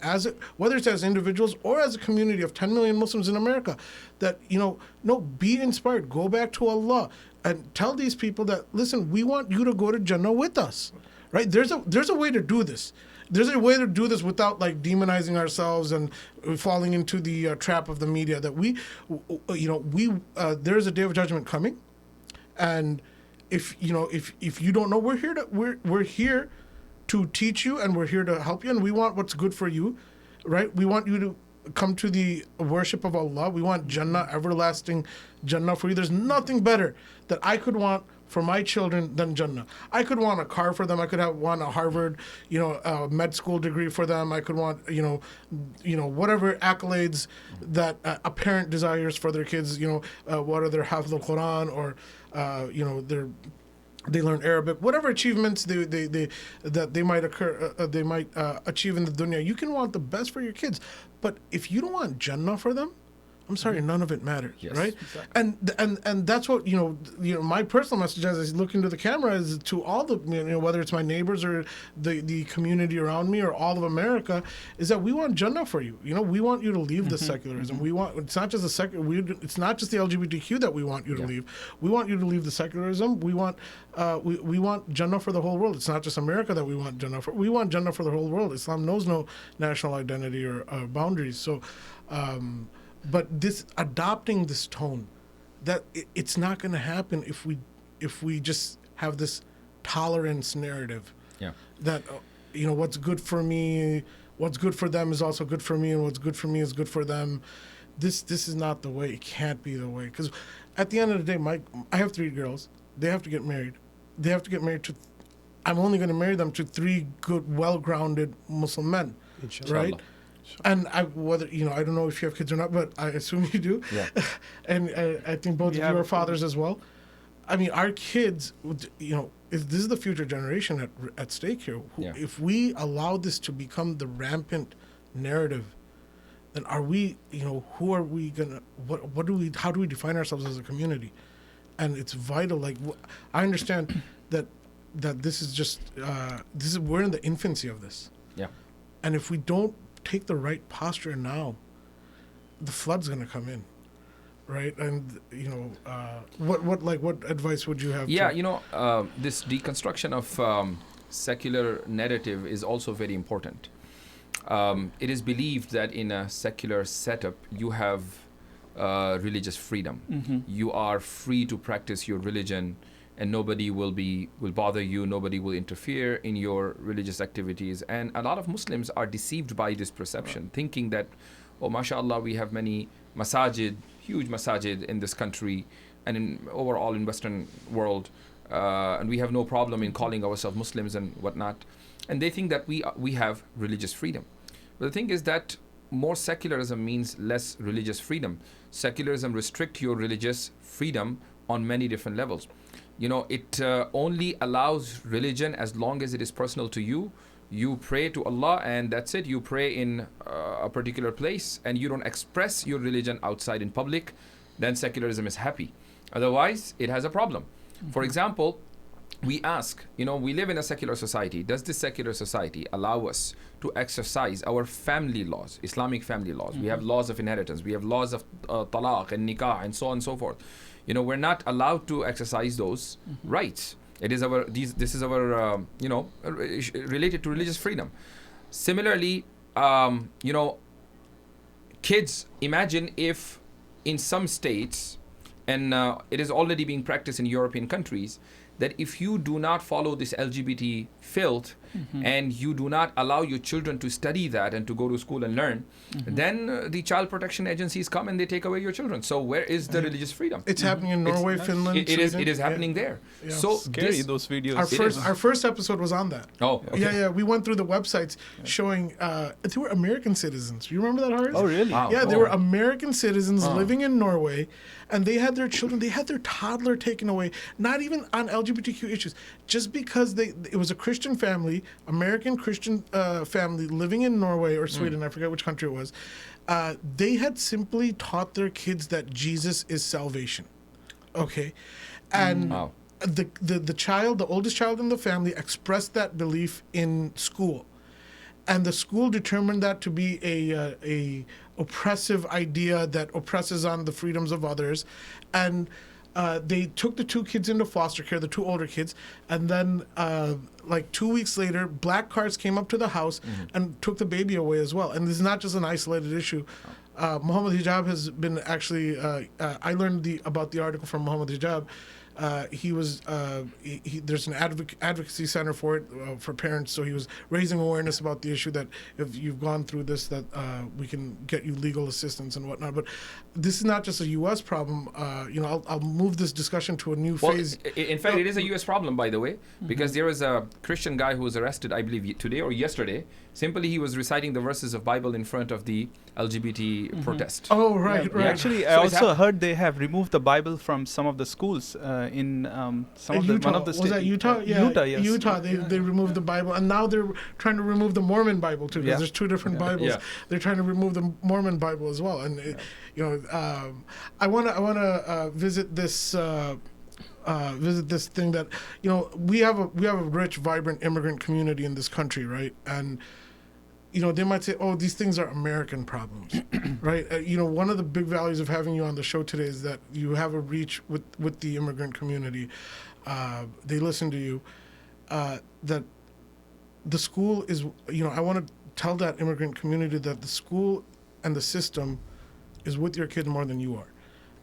whether it's as individuals or as a community of 10 million Muslims in America, that, be inspired, go back to Allah, and tell these people that, listen, we want you to go to Jannah with us, right? There's a way to do this. There's a way to do this without like demonizing ourselves and falling into the trap of the media. That there's a day of judgment coming, and if you don't know, we're here to teach you, and we're here to help you, and we want what's good for you, right? We want you to come to the worship of Allah. We want Jannah, everlasting Jannah for you. There's nothing better that I could want for my children than Jannah. I could want a car for them. I could want a Harvard, med school degree for them. I could want, whatever accolades that a parent desires for their kids. Whether they're Hafidh al-Quran or, they learn Arabic. Whatever achievements they might achieve in the dunya. You can want the best for your kids, but if you don't want Jannah for them, I'm sorry, none of it matters, yes, right? Exactly. And that's what my personal message as I look into the camera is to all the whether it's my neighbors or the community around me or all of America, is that we want Jannah for you. We want you to leave the secularism. We want, it's not just it's not just the LGBTQ that we want you to leave. We want you to leave the secularism. We want we want Jannah for the whole world. It's not just America that we want Jannah for. We want Jannah for the whole world. Islam knows no national identity or boundaries. So. But adopting this tone, that it's not going to happen if we just have this tolerance narrative. Yeah. That what's good for me, what's good for them is also good for me, and what's good for me is good for them. This is not the way. It can't be the way, because at the end of the day, I have 3 girls. They have to get married. They have to get married to. I'm only going to marry them to 3 good, well-grounded Muslim men. Inshallah. Right. And I don't know if you have kids or not, but I assume you do. Yeah. And I think both of you are fathers as well. I mean, our kids, this is the future generation at stake here. If we allow this to become the rampant narrative, then are we, who are we gonna? How do we define ourselves as a community? And it's vital. Like, I understand that this is just we're in the infancy of this. Yeah. And if we don't take the right posture now, the flood's going to come in, right? And what advice would you have? Yeah, this deconstruction of secular narrative is also very important. It is believed that in a secular setup you have religious freedom. Mm-hmm. You are free to practice your religion, and nobody will bother you, nobody will interfere in your religious activities. And a lot of Muslims are deceived by this perception, thinking that, oh, mashallah, we have many masajid, huge masajid in this country and overall in Western world, and we have no problem in calling ourselves Muslims and whatnot. And they think that we have religious freedom. But the thing is that more secularism means less religious freedom. Secularism restricts your religious freedom on many different levels. It only allows religion as long as it is personal to you. You pray to Allah and that's it. You pray in a particular place and you don't express your religion outside in public, then secularism is happy. Otherwise, it has a problem. Mm-hmm. For example, we ask, we live in a secular society. Does this secular society allow us to exercise our family laws, Islamic family laws? Mm-hmm. We have laws of inheritance. We have laws of talaq and nikah and so on and so forth. We're not allowed to exercise those rights. It is this is our related to religious freedom. Similarly, kids, imagine if in some states, and it is already being practiced in European countries, that if you do not follow this LGBT filth and you do not allow your children to study that and to go to school and learn, then the child protection agencies come and they take away your children. So where is the religious freedom? It's happening in Norway, Finland, It is happening there. Yeah. So scary, those videos. Our first episode was on that. Oh, okay. Yeah. We went through the websites showing they were American citizens. You remember that, Haris? Oh, really? Wow. Yeah, they were American citizens living in Norway, and they had their children, they had their toddler taken away, not even on LGBT LGBTQ issues, just because it was a Christian family, American Christian family living in Norway or Sweden, I forget which country it was, they had simply taught their kids that Jesus is salvation. Okay? And the oldest child in the family expressed that belief in school. And the school determined that to be a oppressive idea that oppresses on the freedoms of others. And they took the two kids into foster care, the two older kids, and then like 2 weeks later, black cars came up to the house and took the baby away as well. And this is not just an isolated issue. Muhammad Hijab has been actually, I learned about the article from Muhammad Hijab. There's an advocacy center for it, for parents, so he was raising awareness about the issue that if you've gone through this, that we can get you legal assistance and whatnot. But this is not just a U.S. problem. I'll move this discussion to a new phase. In fact, it is a U.S. problem, by the way, because there was a Christian guy who was arrested, I believe, today or yesterday. Simply, he was reciting the verses of Bible in front of the LGBT protest. Oh, right. Actually, I also heard they have removed the Bible from some of the schools in some of Utah. one of the states. Was that Utah? Yeah, Utah, yes. Utah. They removed the Bible, and now they're trying to remove the Mormon Bible too, because there's two different Bibles. Yeah. They're trying to remove the Mormon Bible as well, and I want to visit this. Visit this thing that we have a rich, vibrant immigrant community in this country, right? And they might say, oh, these things are American problems, right? One of the big values of having you on the show today is that you have a reach with the immigrant community. They listen to you. That the school is, I want to tell that immigrant community that the school and the system is with your kids more than you are.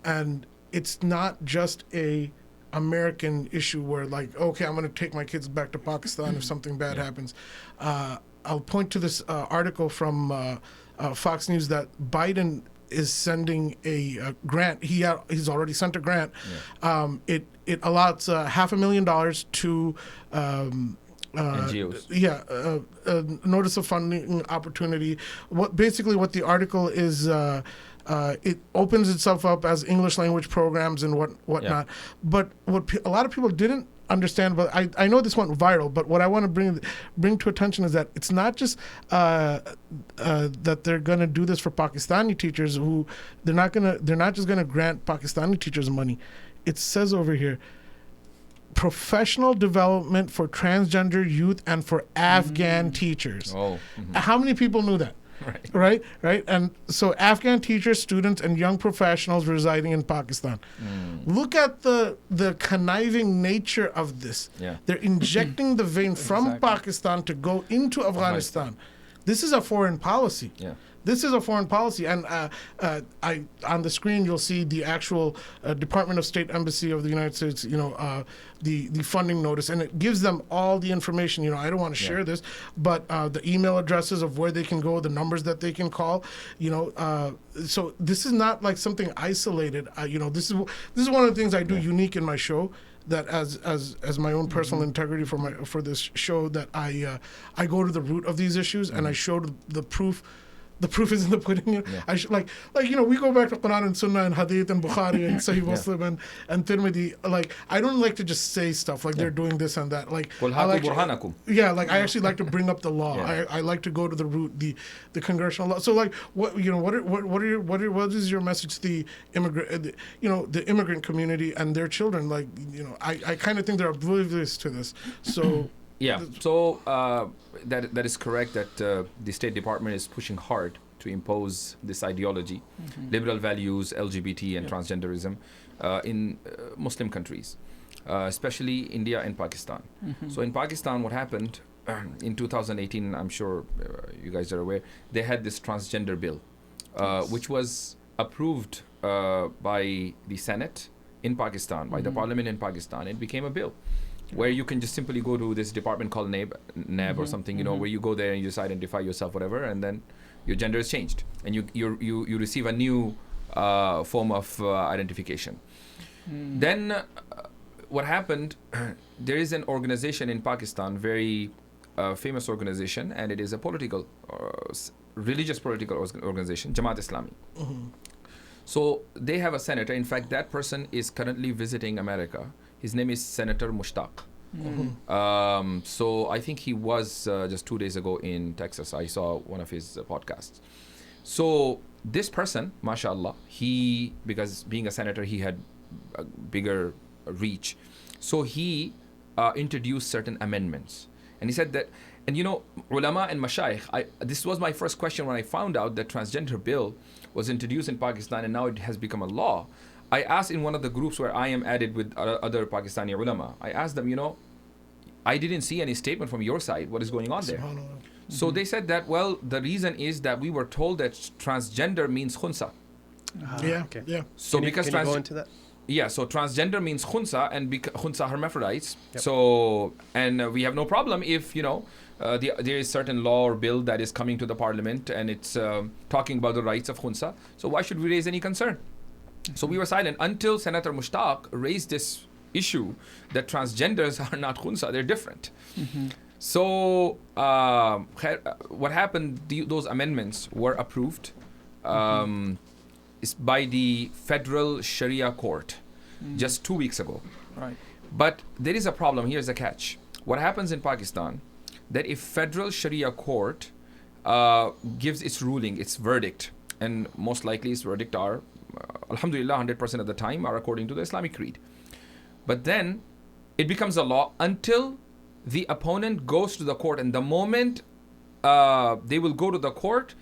And it's not just a American issue where like, okay, I'm going to take my kids back to Pakistan if something bad happens. I'll point to this article from Fox News that Biden is sending a grant. He's already sent a grant. It allots $500,000 to NGOs. Notice of funding opportunity. What the article is. It opens itself up as English language programs and whatnot. But what a lot of people didn't understand, but I know this went viral, but what I want to bring to attention is that it's not just that they're going to do this for Pakistani teachers who they're not just going to grant Pakistani teachers money. It says over here, professional development for transgender youth and for Afghan teachers. How many people knew that? Right. And so Afghan teachers, students, and young professionals residing in Pakistan. Look at the conniving nature of this. They're injecting the vein from Pakistan to go into Afghanistan. This is a foreign policy. This is a foreign policy, and on the screen you'll see the actual Department of State Embassy of the United States, the funding notice, and it gives them all the information. I don't want to share this, but the email addresses of where they can go, the numbers that they can call. So this is not like something isolated. This is one of the things I do unique in my show. That as my own personal integrity for this show, that I go to the root of these issues and I show the proof. The proof is in the pudding. I should we go back to Quran and Sunnah and Hadith and Bukhari and Sahih Muslim and Tirmidhi. I don't like to just say stuff like they're doing this and that. I actually like to bring up the law. I like to go to the root, the congressional law. So what is your message to the immigrant community and their children? I kind of think they're oblivious to this. So. That is correct that the State Department is pushing hard to impose this ideology, liberal values, LGBT and transgenderism in Muslim countries, especially India and Pakistan. So in Pakistan, what happened in 2018, I'm sure you guys are aware, they had this transgender bill, which was approved by the Senate in Pakistan, by the parliament in Pakistan. It became a bill where you can just simply go to this department called NAB or something, where you go there and you just identify yourself, whatever, and then your gender is changed, and you receive a new form of identification. Then what happened? There is an organization in Pakistan, very famous organization, and it is a religious political organization, Jamaat Islami. So they have a senator. In fact, that person is currently visiting America. His name is Senator Mushtaq. So I think he was just 2 days ago in Texas. I saw one of his podcasts. So this person, mashallah, because being a senator, he had a bigger reach. So he introduced certain amendments. And he said that, and ulama and mashayikh, this was my first question when I found out that transgender bill was introduced in Pakistan and now it has become a law. I asked in one of the groups where I am added with other Pakistani ulama, I asked them, I didn't see any statement from your side. What is going on there? So they said that, well, the reason is that we were told that transgender means khunsa. Okay. Yeah. So can because you go into that? Yeah, so transgender means khunsa, and khunsa hermaphrodites. Yep. So, and we have no problem if, there is certain law or bill that is coming to the parliament and it's talking about the rights of khunsa. So why should we raise any concern? So we were silent until Senator Mushtaq raised this issue that transgenders are not khunsa, they're different. So what happened, those amendments were approved is by the Federal Sharia Court just 2 weeks ago. Right. But there is a problem. Here's the catch. What happens in Pakistan, that if Federal Sharia Court gives its ruling, its verdict, and most likely its verdict are, alhamdulillah, 100% of the time are according to the Islamic creed. But then it becomes a law until the opponent goes to the court. And the moment they will go to the court,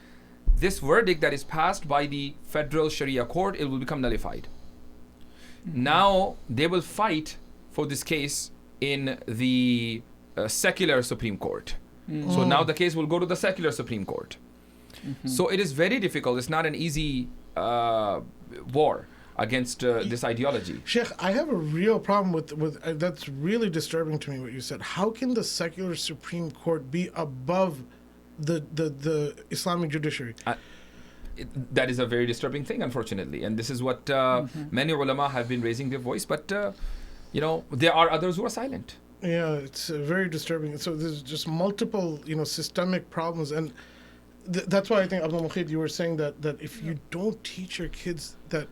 this verdict that is passed by the Federal Sharia Court, it will become nullified. Now they will fight for this case in the secular Supreme Court. So now the case will go to the secular Supreme Court. So it is very difficult. It's not an easy war against this ideology. Sheikh, I have a real problem with that's really disturbing to me what you said. How can the secular Supreme Court be above the Islamic judiciary? That is a very disturbing thing, unfortunately, and this is what many ulama have been raising their voice, but there are others who are silent. Yeah, it's very disturbing. So there's just multiple systemic problems, and that's why I think, Abdul Mukhid, you were saying that if you don't teach your kids that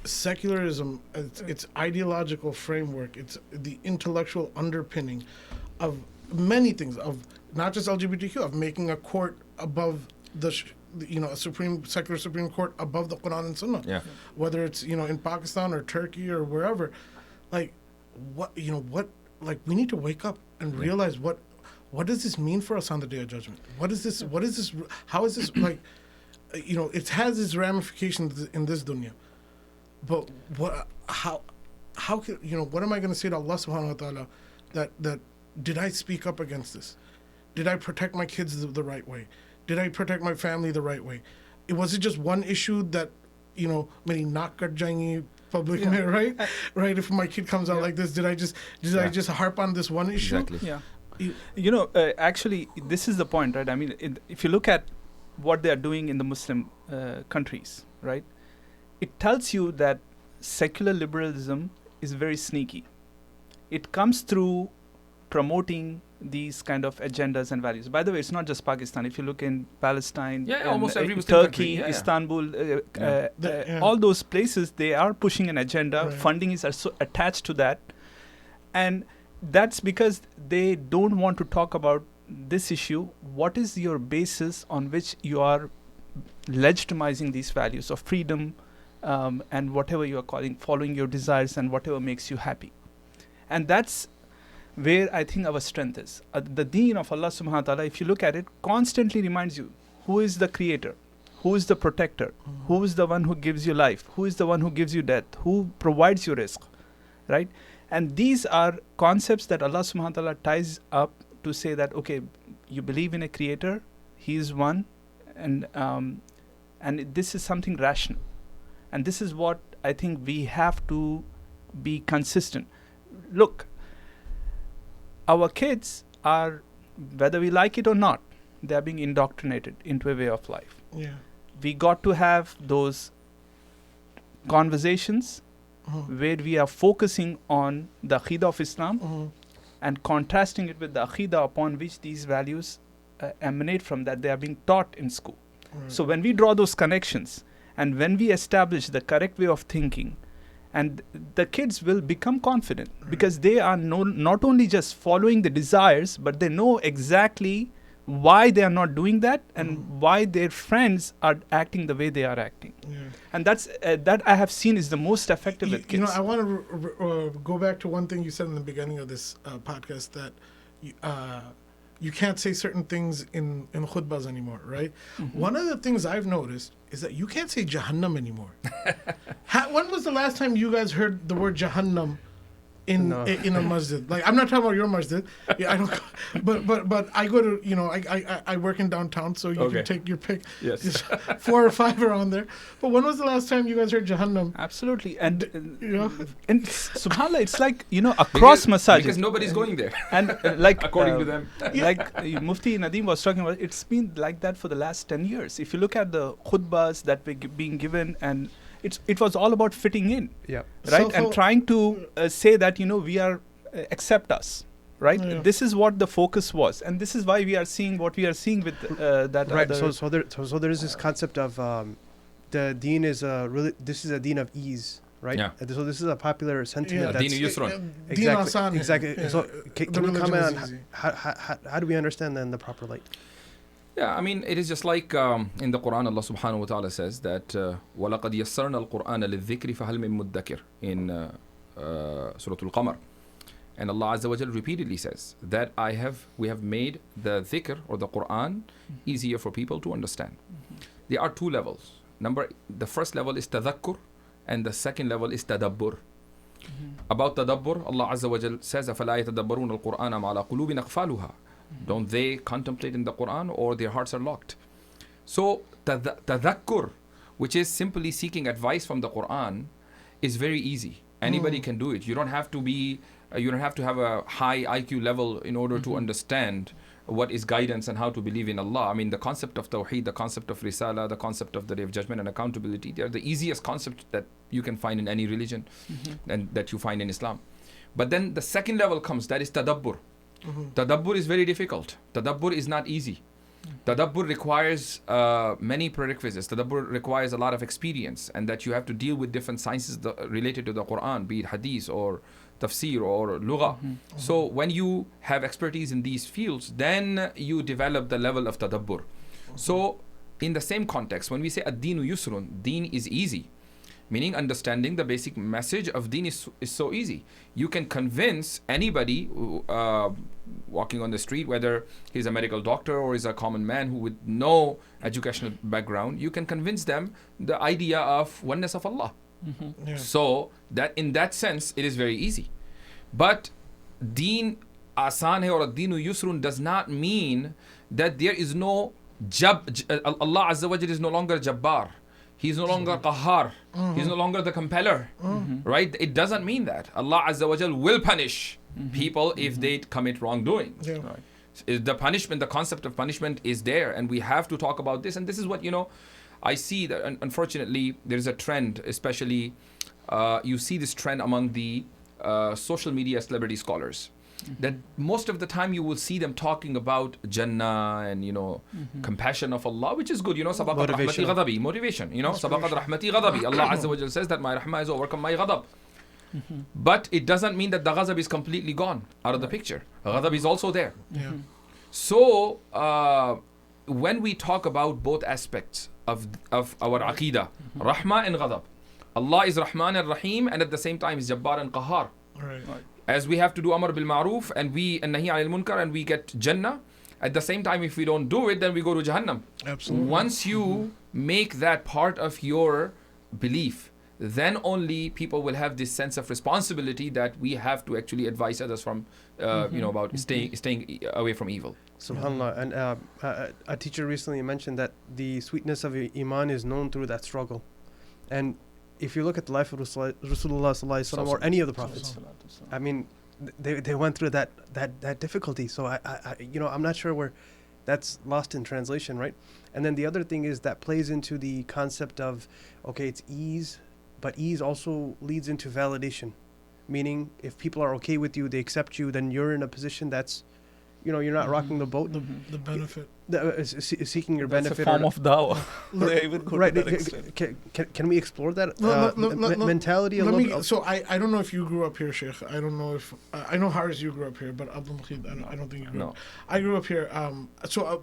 secularism, its ideological framework, it's the intellectual underpinning of many things, of not just LGBTQ, of making a court above a secular Supreme Court above the Quran and Sunnah. Yeah. Whether it's in Pakistan or Turkey or wherever, we need to wake up and realize what does this mean for us on the Day of Judgment? What is this? How is this it has its ramifications in this dunya. But how can, what am I going to say to Allah subhanahu wa ta'ala that did I speak up against this? Did I protect my kids the right way? Did I protect my family the right way? Was it just one issue that, many naak kat jayenge public mein, right? Right. If my kid comes out like this, did I just harp on this one issue? Exactly. Yeah. Actually, this is the point, right? I mean, if you look at what they are doing in the Muslim countries, right? It tells you that secular liberalism is very sneaky. It comes through promoting these kind of agendas and values. By the way, it's not just Pakistan. If you look in Palestine, almost every Muslim Turkey, country. Istanbul, all those places, they are pushing an agenda. Right. Funding is also attached to that. And that's because they don't want to talk about this issue. What is your basis on which you are legitimizing these values of freedom, and whatever you are following your desires and whatever makes you happy? And that's where I think our strength is. The deen of Allah subhanahu wa ta'ala, if you look at it, constantly reminds you who is the creator, who is the protector, who is the one who gives you life, who is the one who gives you death, who provides you rizq, right? And these are concepts that Allah subhanahu wa ta'ala ties up to say that, okay, you believe in a creator, he is one, and this is something rational. And this is what I think we have to be consistent. Look, our kids are, whether we like it or not, they are being indoctrinated into a way of life. Yeah. We got to have those conversations where we are focusing on the Aqidah of Islam and contrasting it with the Aqidah upon which these values emanate from, that they are being taught in school. Right. So when we draw those connections and when we establish the correct way of thinking And the kids will become confident because they are not only just following the desires, but they know exactly why they are not doing that and why their friends are acting the way they are acting. And that's that I have seen is the most effective with kids. You know, I want to go back to one thing you said in the beginning of this podcast, that you can't say certain things in khutbahs anymore, right? One of the things I've noticed is that you can't say Jahannam anymore. When was the last time you guys heard the word Jahannam in a masjid? Like, I'm not talking about your masjid. Yeah, I don't. But I go to, you know, I work in downtown, so you can take your pick. Yes. Just 4 or 5 around there. But when was the last time you guys heard Jahannam? Absolutely. And You know, and subhanAllah, it's like, you know, across masajid. Because nobody's going there. And like According to them. Like Mufti Nadeem was talking about, it's been like that for the last 10 years. If you look at the khutbahs that were being given, and it was all about fitting in, Yeah. right? So And trying to say that, you know, we are, accept us, right? Yeah. This is what the focus was. And this is why we are seeing what we are seeing with that Right. other... So there is this concept of the deen is this is a deen of ease, right? Yeah. So this is a popular sentiment. Yeah. Deen That's Yusrun. Deen asan hai. Exactly. Yeah. So The can you religion comment is on easy. how do we understand that in the proper light? Yeah, I mean, it is just like in the Quran, Allah subhanahu wa ta'ala says that وَلَقَدْ يَسَّرْنَا الْقُرْآنَ لِلذِّكْرِ فَهَلْ مِن مُدَّكِرٍ in Surah Al-Qamar. And Allah Azza wa Jal repeatedly says that we have made the dhikr or the Quran easier for people to understand. There are 2 levels. The first level is tadhakkur, and the second level is tadabbur. About tadabbur, Allah Azza wa Jal says, أَفَلَا يَتَدَبَّرُونَ الْقُرْآنَ مَعَلَى قُلُوبٍ أَقْفَالُهَا. Don't they contemplate in the Quran, or their hearts are locked? So tadhakkur, which is simply seeking advice from the Quran, is very easy. Anybody can do it. You don't have to be you don't have to have a high IQ level in order to understand what is guidance and how to believe in Allah. I mean, the concept of Tawheed, the concept of Risala, the concept of the Day of Judgment and accountability, they are the easiest concepts that you can find in any religion and that you find in Islam. But then the second level comes, that is tadabbur. Tadabbur is very difficult. Tadabbur is not easy. Tadabbur requires many prerequisites. Tadabbur requires a lot of experience, and that you have to deal with different sciences related to the Quran, be it hadith or tafsir or lugha. So when you have expertise in these fields, then you develop the level of tadabbur. So in the same context, when we say ad-deenu yusrun, deen is easy, meaning understanding the basic message of deen is so easy. You can convince anybody walking on the street, whether he's a medical doctor or is a common man who with no educational background, you can convince them the idea of oneness of Allah. So that in that sense, it is very easy. But deen asan hai or deenu yusrun does not mean that there is no Allah Azza wa Jalla is no longer Jabbar. He's no longer Qahhar. He's no longer the compeller. Right? It doesn't mean that. Allah Azza wa Jal will punish people if they commit wrongdoing. The punishment, the concept of punishment is there, and we have to talk about this. And this is what, I see that unfortunately there is a trend, especially you see this trend among the social media celebrity scholars. That most of the time you will see them talking about Jannah and compassion of Allah, which is good. Sabaqat rahmati ghadabi, motivation. Sabaqat rahmati ghadabi. Allah Azza wa Jalla says that my rahmah has overcome my ghadab. But it doesn't mean that the ghadab is completely gone out of the picture. Ghadab is also there. So when we talk about both aspects of our aqidah, rahmah and ghadab, Allah is Rahman and Rahim, and at the same time is Jabbar and Qahhar. As we have to do Amr bil Ma'roof and Nahi Anil Munkar and we get Jannah, at the same time if we don't do it, then we go to Jahannam. Absolutely. Once you make that part of your belief, then only people will have this sense of responsibility that we have to actually advise others from, about staying away from evil. SubhanAllah. And a teacher recently mentioned that the sweetness of Iman is known through that struggle. And if you look at the life of Rasulullah sallallahu alaihi wasallam or any of the prophets, I mean, they went through that difficulty. So I'm not sure where that's lost in translation, right? And then the other thing is that plays into the concept of, okay, it's ease, but ease also leads into validation, meaning if people are okay with you, they accept you, then you're in a position that's you're not rocking the boat. The benefit. Seeking your That's benefit. a form of dawah. They would go Right. to that extent. Can we explore that mentality a let little bit? So I don't know if you grew up here, Sheikh. I don't know if I know Haris, you grew up here, but Abdul Mukhid, I don't think you grew up. I grew up here.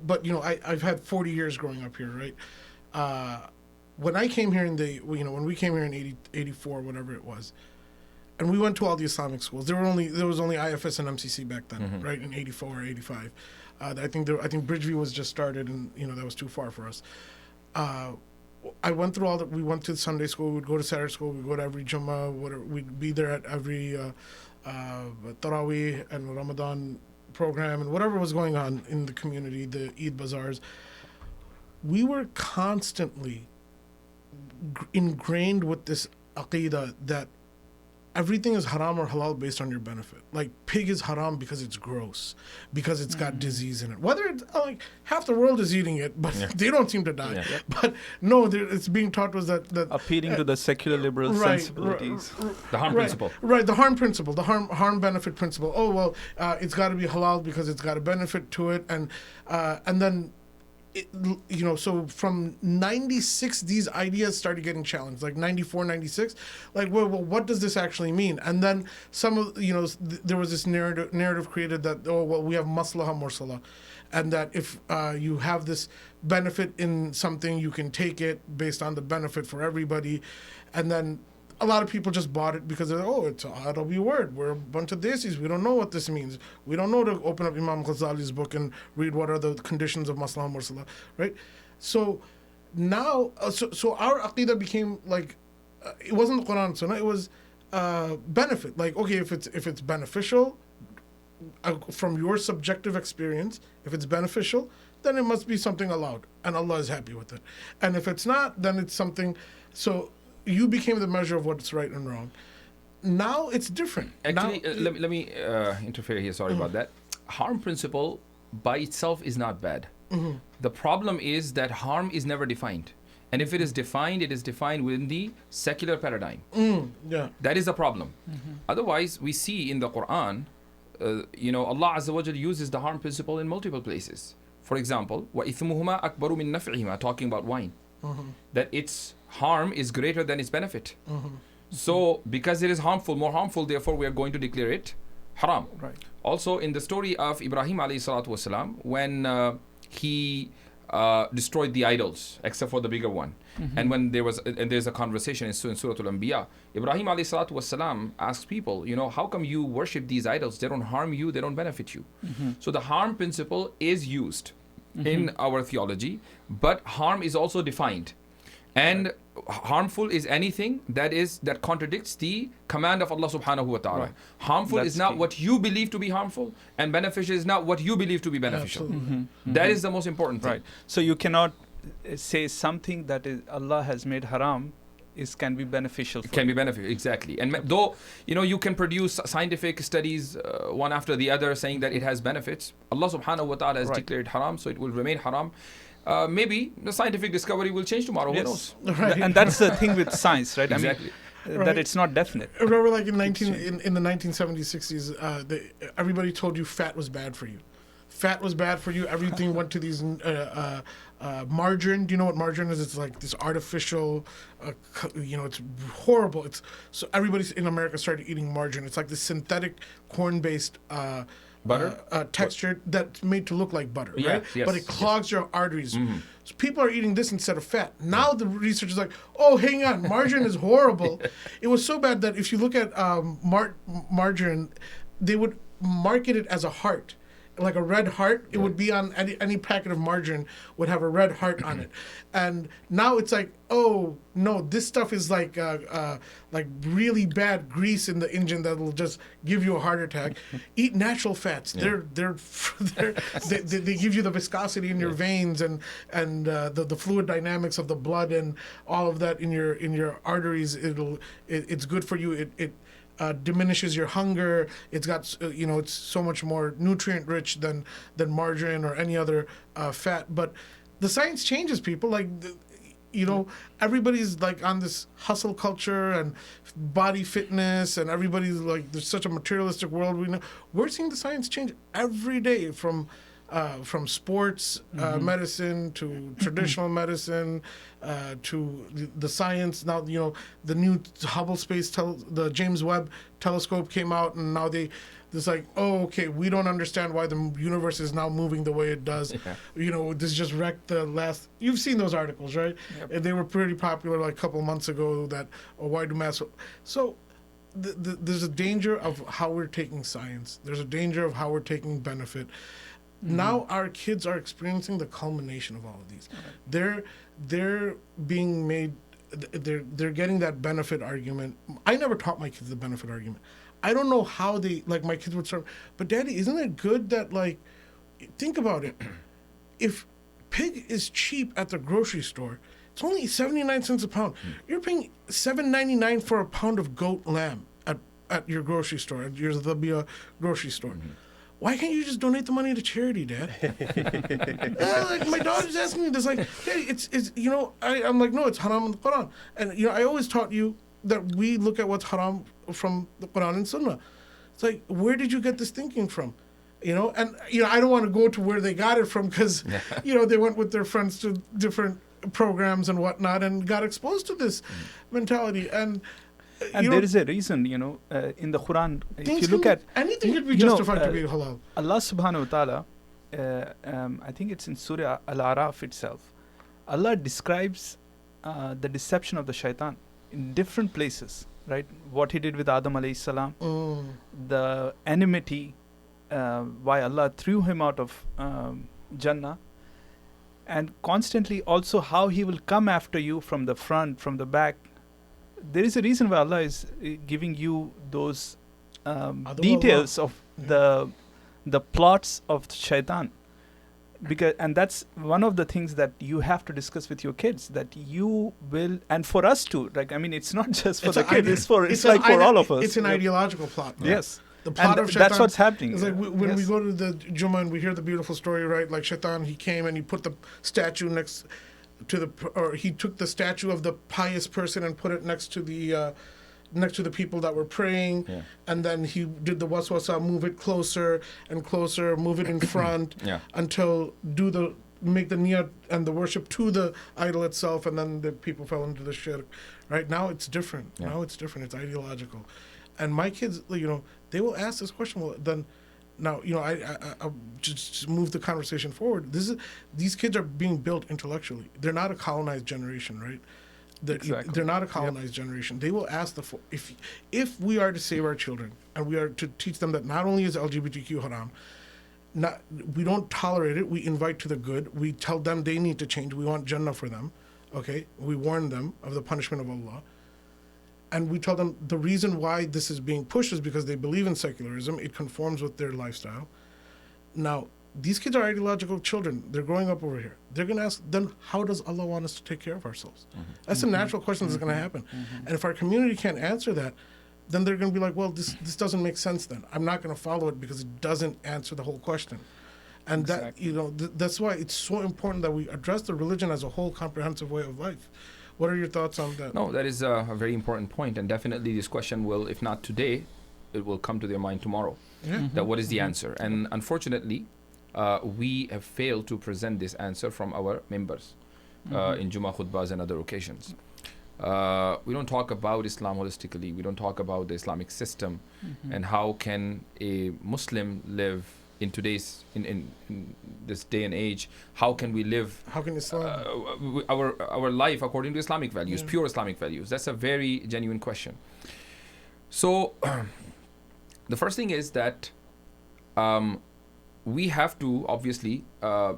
But I've had 40 years growing up here, right? When I came here when we came here in 84, whatever it was, and we went to all the Islamic schools. There was only IFS and MCC back then, right? In 84 or 85. I think Bridgeview was just started, and that was too far for us. I went through we went to Sunday school, we'd go to Saturday school, we'd go to every Jummah, we'd be there at every Taraweeh and Ramadan program and whatever was going on in the community, the Eid bazaars. We were constantly ingrained with this aqidah that everything is haram or halal based on your benefit. Like pig is haram because it's gross, because it's got disease in it. Whether it's half the world is eating it, but they don't seem to die. Yeah. But no, it's being taught was that appealing to the secular liberal sensibilities. The harm principle. Right, the harm principle, the harm benefit principle. Oh well, it's got to be halal because it's got a benefit to it, and then. So from 96, these ideas started getting challenged, like 94, 96. Like, well, what does this actually mean? And then some of, there was this narrative created that, we have maslaha mursala, and that if you have this benefit in something, you can take it based on the benefit for everybody. And then a lot of people just bought it because it's an Arabic word. We're a bunch of desis. We don't know what this means. We don't know to open up Imam Ghazali's book and read what are the conditions of Maslaha Mursala, right? So now, so our aqidah became like, it wasn't the Quran and Sunnah, it was benefit. Like, okay, if it's beneficial, from your subjective experience, if it's beneficial, then it must be something allowed, and Allah is happy with it. And if it's not, then it's something, so you became the measure of what's right and wrong. Now it's different. Actually, let me interfere here. Sorry about that. Harm principle by itself is not bad. The problem is that harm is never defined. And if it is defined within the secular paradigm. That is the problem. Otherwise, we see in the Quran, Allah Azza wa Jal uses the harm principle in multiple places. For example, وَإِثْمُهُمَا أَكْبَرُ مِن نَفْعِهِمَا, talking about wine. That its harm is greater than its benefit. So because it is harmful, more harmful, therefore we are going to declare it haram. Right. Also in the story of Ibrahim alayhi salatu wasalam, when he destroyed the idols except for the bigger one, and when there's a conversation in Surah Al-Anbiya, Ibrahim alayhi salatu wasalam asked people, how come you worship these idols? They don't harm you, they don't benefit you. So the harm principle is used in our theology, but harm is also defined. And harmful is anything that contradicts the command of Allah subhanahu wa ta'ala. Harmful is not what you believe to be harmful, and beneficial is not what you believe to be beneficial. That is the most important thing. Right. So you cannot say something that is Allah has made haram can be beneficial for can be beneficial, exactly. And though you can produce scientific studies one after the other saying that it has benefits, Allah subhanahu wa ta'ala has declared haram, so it will remain haram. Maybe the scientific discovery will change tomorrow. Who knows? Right. And that's the thing with science, right? Exactly. I mean, that it's not definite. Remember, like in the 1970s, 60s, everybody told you fat was bad for you. Fat was bad for you. Everything went to these margarine. Do you know what margarine is? It's like this artificial, it's horrible. So everybody in America started eating margarine. It's like this synthetic corn-based butter texture that's made to look like butter, right? Yes, but it clogs your arteries. So people are eating this instead of fat. Now the research is like, oh, hang on, margarine is horrible. It was so bad that if you look at margarine, they would market it as a heart. Like a red heart, it would be on any packet of margarine would have a red heart on it, and now it's like, oh no, this stuff is like really bad grease in the engine that will just give you a heart attack. Eat natural fats; they give you the viscosity in your veins and the fluid dynamics of the blood and all of that in your arteries. It's good for you. It diminishes your hunger. It's got it's so much more nutrient rich than margarine or any other fat. But the science changes, people. Like You know, everybody's like on this hustle culture and body fitness, and everybody's like, there's such a materialistic world. We're seeing the science change every day, from sports medicine to traditional medicine to the science. Now, you know, the new Hubble the James Webb telescope came out, and now it's like, oh, okay, we don't understand why the universe is now moving the way it does. Yeah. You know, this just wrecked the last... You've seen those articles, right? Yep. And they were pretty popular like a couple months ago that, why do mass... So there's a danger of how we're taking science. There's a danger of how we're taking benefit. Now our kids are experiencing the culmination of all of these. Okay. They're being made... They're getting that benefit argument. I never taught my kids the benefit argument. I don't know how my kids would start, but Daddy, isn't it good that, like, think about it. If pig is cheap at the grocery store, it's only 79 cents a pound. You're paying $7.99 for a pound of goat lamb at your grocery store, at your Zabia grocery store. Why can't you just donate the money to charity, Dad? Like, my daughter's asking me this, like, Daddy, it's you know, I'm like, no, it's haram in the Quran. And, you know, I always taught you that we look at what's haram from the Quran and Sunnah. It's like, where did you get this thinking from? You know, and, you know, I don't want to go to where they got it from, because, you know, they went with their friends to different programs and whatnot and got exposed to this mentality. And there is a reason, you know, in the Quran, if you look at... Anything could be justified to be halal. Allah subhanahu wa ta'ala, I think it's in Surah Al-Araf itself, Allah describes the deception of the shaitan in different places, right? What he did with Adam alayhi salam, the enmity, why Allah threw him out of Jannah, and constantly also how he will come after you from the front, from the back. There is a reason why Allah is giving you those details of the plots of shaitan. And that's one of the things that you have to discuss with your kids, that you will, and for us too. Like, I mean, it's not just for the kids; it's for all of us. It's an ideological plot. Right? Yes, the plot of Shaitan. That's what's happening. It's like when we go to the Jummah and we hear the beautiful story, right? Like Shaitan, he came and he put the statue next to he took the statue of the pious person and put it next to the people that were praying, and then he did the waswasa, move it closer and closer, move it in front until make the niyat and the worship to the idol itself, and then the people fell into the shirk. Right now it's different. Now it's different. It's ideological, and my kids, you know, they will ask this question. Well, then, now, you know, I just move the conversation forward. These kids are being built intellectually. They're not a colonized generation, right? They're not a colonized generation. They will ask if we are to save our children and we are to teach them that not only is LGBTQ haram, we don't tolerate it. We invite to the good. We tell them they need to change. We want Jannah for them. Okay, we warn them of the punishment of Allah, and we tell them the reason why this is being pushed is because they believe in secularism. It conforms with their lifestyle. Now, these kids are ideological children. They're growing up over here. They're going to ask, then how does Allah want us to take care of ourselves? That's a natural question that's going to happen. And if our community can't answer that, then they're going to be like, well, this doesn't make sense then. I'm not going to follow it because it doesn't answer the whole question. And that, you know, that's why it's so important that we address the religion as a whole comprehensive way of life. What are your thoughts on that? No, that is a very important point. And definitely this question will, if not today, it will come to their mind tomorrow. That what is the answer? And unfortunately, we have failed to present this answer from our members in Jummah khutbahs and other occasions. We don't talk about Islam holistically. We don't talk about the Islamic system and how can a Muslim live in today's in this day and age. How can we live? How can Islam our life according to Islamic values, pure Islamic values? That's a very genuine question. So the first thing is that we have to, obviously,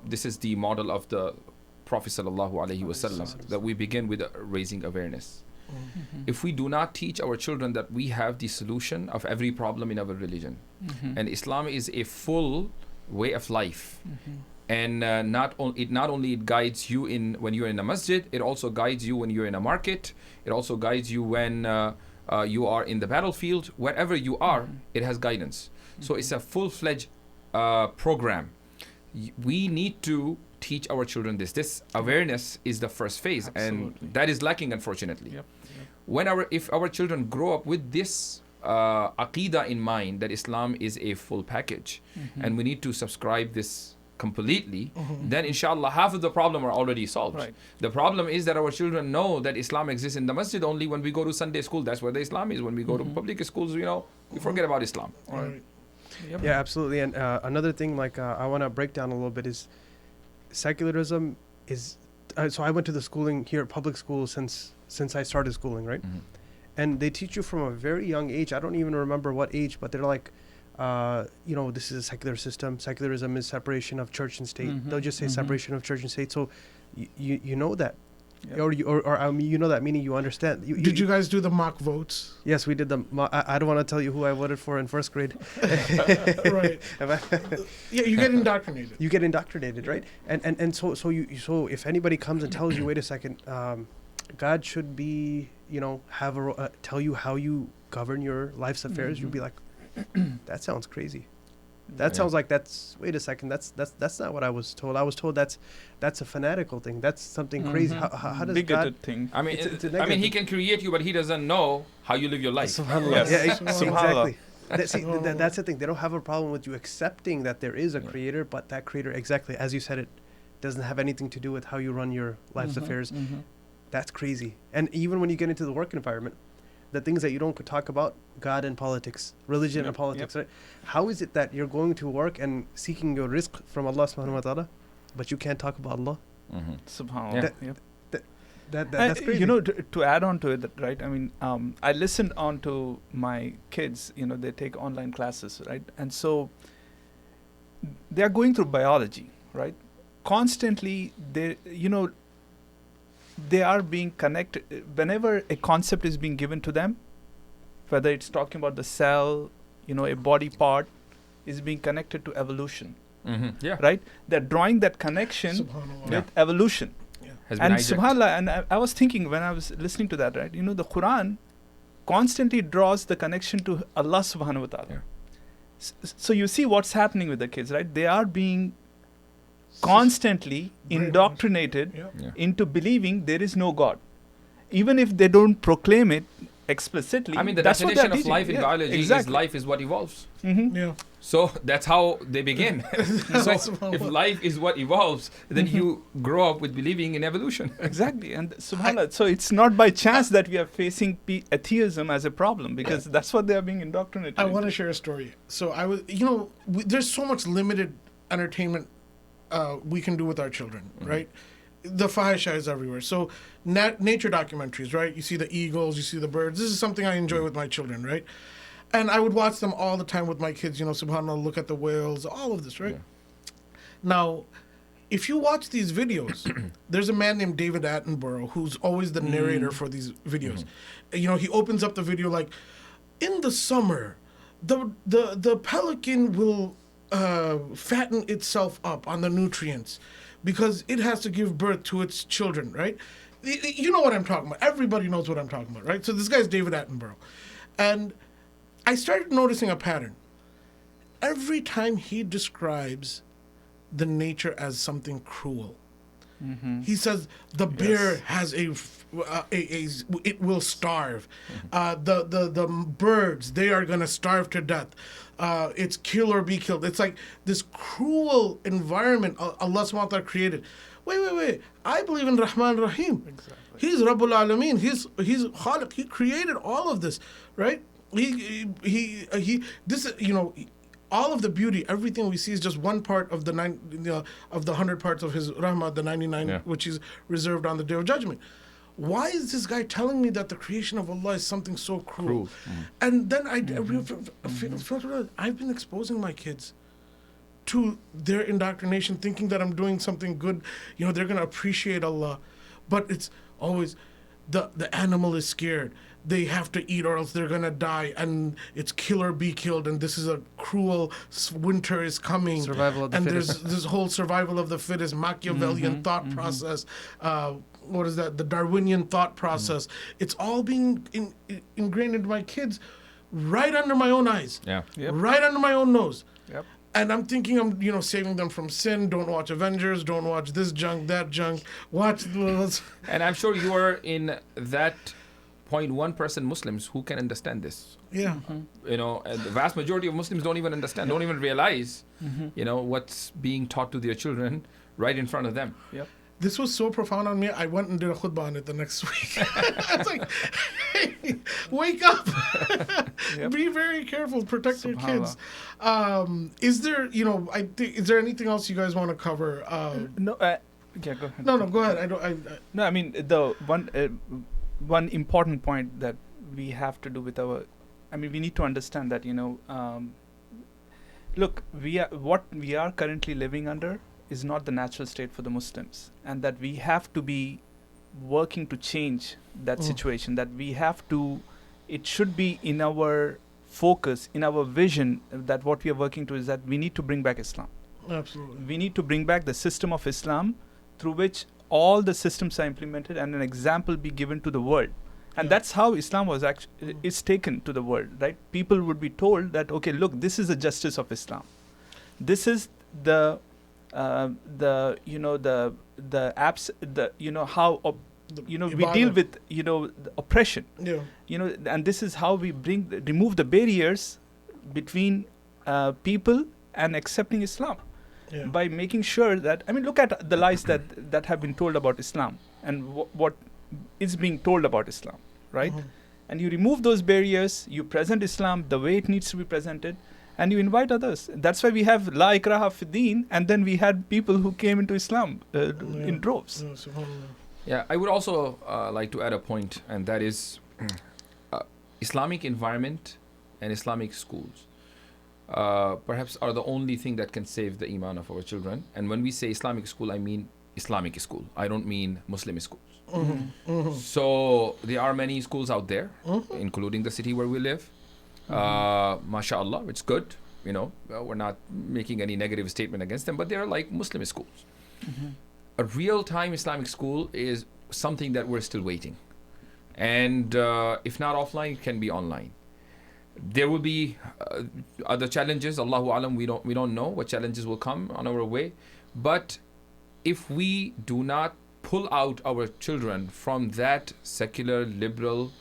this is the model of the Prophet sallallahu alaihi wasallam, that we begin with raising awareness. If we do not teach our children that we have the solution of every problem in our religion, and Islam is a full way of life, and not only it guides you when you're in a masjid, it also guides you when you're in a market, it also guides you when you are in the battlefield, wherever you are, it has guidance. So it's a full-fledged program. we need to teach our children this. This awareness is the first phase, and that is lacking, unfortunately. If our children grow up with this aqidah in mind, that Islam is a full package, and we need to subscribe this completely, then inshallah half of the problem are already solved. Right. The problem is that our children know that Islam exists in the masjid only when we go to Sunday school. That's where the Islam is. When we go to public schools, we forget about Islam. Right. Yeah, absolutely. And another thing, I want to break down a little bit is secularism is. So I went to the schooling here at public school since I started schooling, right? And they teach you from a very young age. I don't even remember what age, but they're like, this is a secular system. Secularism is separation of church and state. They'll just say separation of church and state. So you know that. Yep. Or you know that, meaning you understand. Did you guys do the mock votes? Yes, we did I don't want to tell you who I voted for in first grade. Right. Yeah, you get indoctrinated. You get indoctrinated, right? And so if anybody comes and tells you, wait a second, God should be, tell you how you govern your life's affairs, you'll be like, that sounds crazy. That sounds like wait a second, that's not what I was told. I was told that's a fanatical thing. That's something crazy. How does bigoted thing? I mean, he can create you, but he doesn't know how you live your life. Subhanallah. Yes. Exactly. That's the thing. They don't have a problem with you accepting that there is a creator, but that creator, exactly as you said, it doesn't have anything to do with how you run your life's affairs. That's crazy. And even when you get into the work environment, the things that you don't talk about, God and politics, religion and politics, right? How is it that you're going to work and seeking your rizq from Allah subhanahu wa ta'ala, but you can't talk about Allah? Subhanallah. That's crazy. To add on to it, right? I mean, I listened on to my kids, they take online classes, right? And so they are going through biology, right? Constantly, they are being connected. Whenever a concept is being given to them, whether it's talking about the cell, a body part, is being connected to evolution. Right? They're drawing that connection with evolution. And subhanAllah, and I was thinking when I was listening to that, right? The Quran constantly draws the connection to Allah subhanahu wa ta'ala. So you see what's happening with the kids, right? They are being constantly indoctrinated into believing there is no God. Even if they don't proclaim it explicitly. I mean, the definition of life in biology is life is what evolves. So that's how they begin. So if life is what evolves, then you grow up with believing in evolution. Exactly. And subhanAllah, so it's not by chance that we are facing atheism as a problem, because that's what they are being indoctrinated. I want to share a story. So I was, there's so much limited entertainment we can do with our children, right? The fahisha is everywhere. So nature documentaries, right? You see the eagles, you see the birds. This is something I enjoy with my children, right? And I would watch them all the time with my kids, subhanAllah, look at the whales, all of this, right? Now, if you watch these videos, there's a man named David Attenborough who's always the narrator for these videos. He opens up the video like, in the summer, the pelican will fatten itself up on the nutrients because it has to give birth to its children, right? You know what I'm talking about. Everybody knows what I'm talking about, right? So this guy's David Attenborough. And I started noticing a pattern. Every time he describes the nature as something cruel, he says the bear has it will starve. The birds, they are going to starve to death. It's kill or be killed. It's like this cruel environment Allah subhanahu wa ta'ala created. Wait. I believe in Rahman Rahim. Exactly. He's Rabbul Alameen. He's Khaliq. He created all of this, right? All of the beauty, everything we see is just one part of the 100 parts of his rahmah, the 99, which is reserved on the Day of Judgment. Why is this guy telling me that the creation of Allah is something so cruel? And then I've been exposing my kids to their indoctrination, thinking that I'm doing something good. They're going to appreciate Allah. But it's always the animal is scared. They have to eat or else they're going to die. And it's kill or be killed. And this is a cruel winter is coming. Survival of the fittest. There's this whole survival of the fittest, Machiavellian thought process. What is that? The Darwinian thought process. It's all being ingrained into my kids right under my own eyes. Right under my own nose. And I'm thinking I'm saving them from sin. Don't watch Avengers. Don't watch this junk, that junk. Watch those. And I'm sure you are in that 0.1% Muslims who can understand this. Yeah. And the vast majority of Muslims don't even understand, don't even realize, what's being taught to their children right in front of them. Yep. This was so profound on me. I went and did a khutbah on it the next week. I was like, hey, wake up. Yep. Be very careful. Protect your kids. Is there, is there anything else you guys want to cover? No. Yeah, go ahead. No, go ahead. No, I mean, the one important point that we have to do with we need to understand that, look, what we are currently living under is not the natural state for the Muslims, and that we have to be working to change that situation, that we have to, it should be in our focus, in our vision, that what we are working to is that we need to bring back Islam. Absolutely. We need to bring back the system of Islam through which all the systems are implemented and an example be given to the world. And that's how Islam was is taken to the world, right? People would be told that, okay, look, this is the justice of Islam. This is how we deal with the oppression. Yeah. And this is how we remove the barriers between people and accepting Islam. Yeah. By making sure that, look at the lies that have been told about Islam and what is being told about Islam, right? And you remove those barriers, you present Islam the way it needs to be presented, and you invite others. That's why we have La Ikraha fi Deen, and then we had people who came into Islam in droves. Yeah, I would also like to add a point, and that is Islamic environment and Islamic schools perhaps are the only thing that can save the iman of our children. And when we say Islamic school, I mean Islamic school. I don't mean Muslim schools. So there are many schools out there, including the city where we live. MashaAllah, it's good. We're not making any negative statement against them, but they're like Muslim schools. A real-time Islamic school is something that we're still waiting. And if not offline, it can be online. There will be other challenges. Allahu Alam, we don't know what challenges will come on our way. But if we do not pull out our children from that secular, liberal,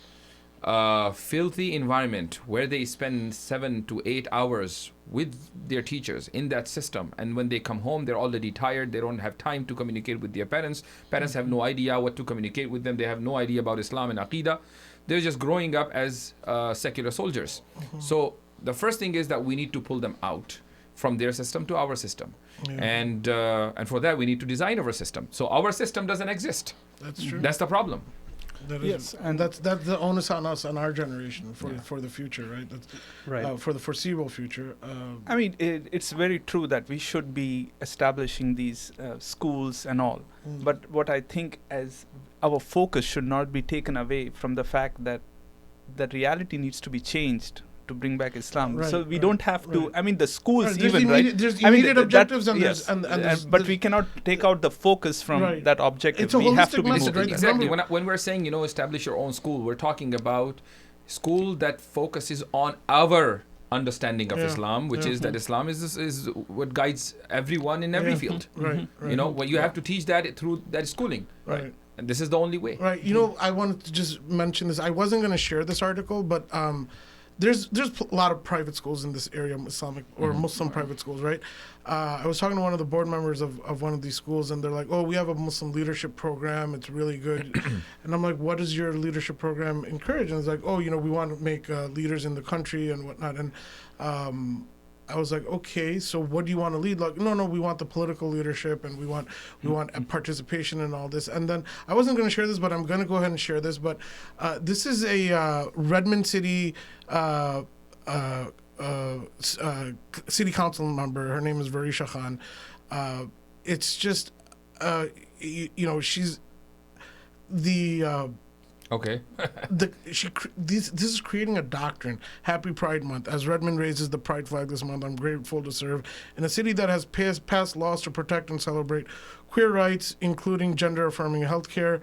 filthy environment where they spend 7 to 8 hours with their teachers in that system, and when they come home they're already tired, they don't have time to communicate with their parents have no idea what to communicate with them, they have no idea about Islam and Aqidah, they're just growing up as secular soldiers. So the first thing is that we need to pull them out from their system to our system. And for that we need to design our system. So our system doesn't exist. That's true. That's the problem. Yes, and that's the onus on us and our generation for the future, right? That's right. For the foreseeable future. It's very true that we should be establishing these schools and all. But what I think as our focus should not be taken away from the fact that the reality needs to be changed to bring back Islam. So we don't have to. The schools there's even right. There's immediate objectives but we cannot take out the focus from that objective. It's a holistic message, right? Exactly. When we're saying establish your own school, we're talking about school that focuses on our understanding of Islam, which is that Islam is what guides everyone in every field. Right. When you have to teach that through that schooling. Right. And this is the only way. Right. I wanted to just mention this. I wasn't going to share this article, but there's a lot of private schools in this area, Islamic or Muslim private schools, right? I was talking to one of the board members of one of these schools, and they're like, "Oh, we have a Muslim leadership program. It's really good." And I'm like, "What does your leadership program encourage?" And it's like, "Oh, we want to make leaders in the country and whatnot." And I was like, "Okay, so what do you want to lead?" Like, no, we want the political leadership, and we want participation in all this. And then I wasn't going to share this, but I'm going to go ahead and share this. But this is a Redmond City city council member. Her name is Fahisha Khan. It's just, she's the. Okay. This is creating a doctrine. Happy Pride Month. As Redmond raises the Pride flag this month, I'm grateful to serve in a city that has passed laws to protect and celebrate queer rights, including gender-affirming healthcare.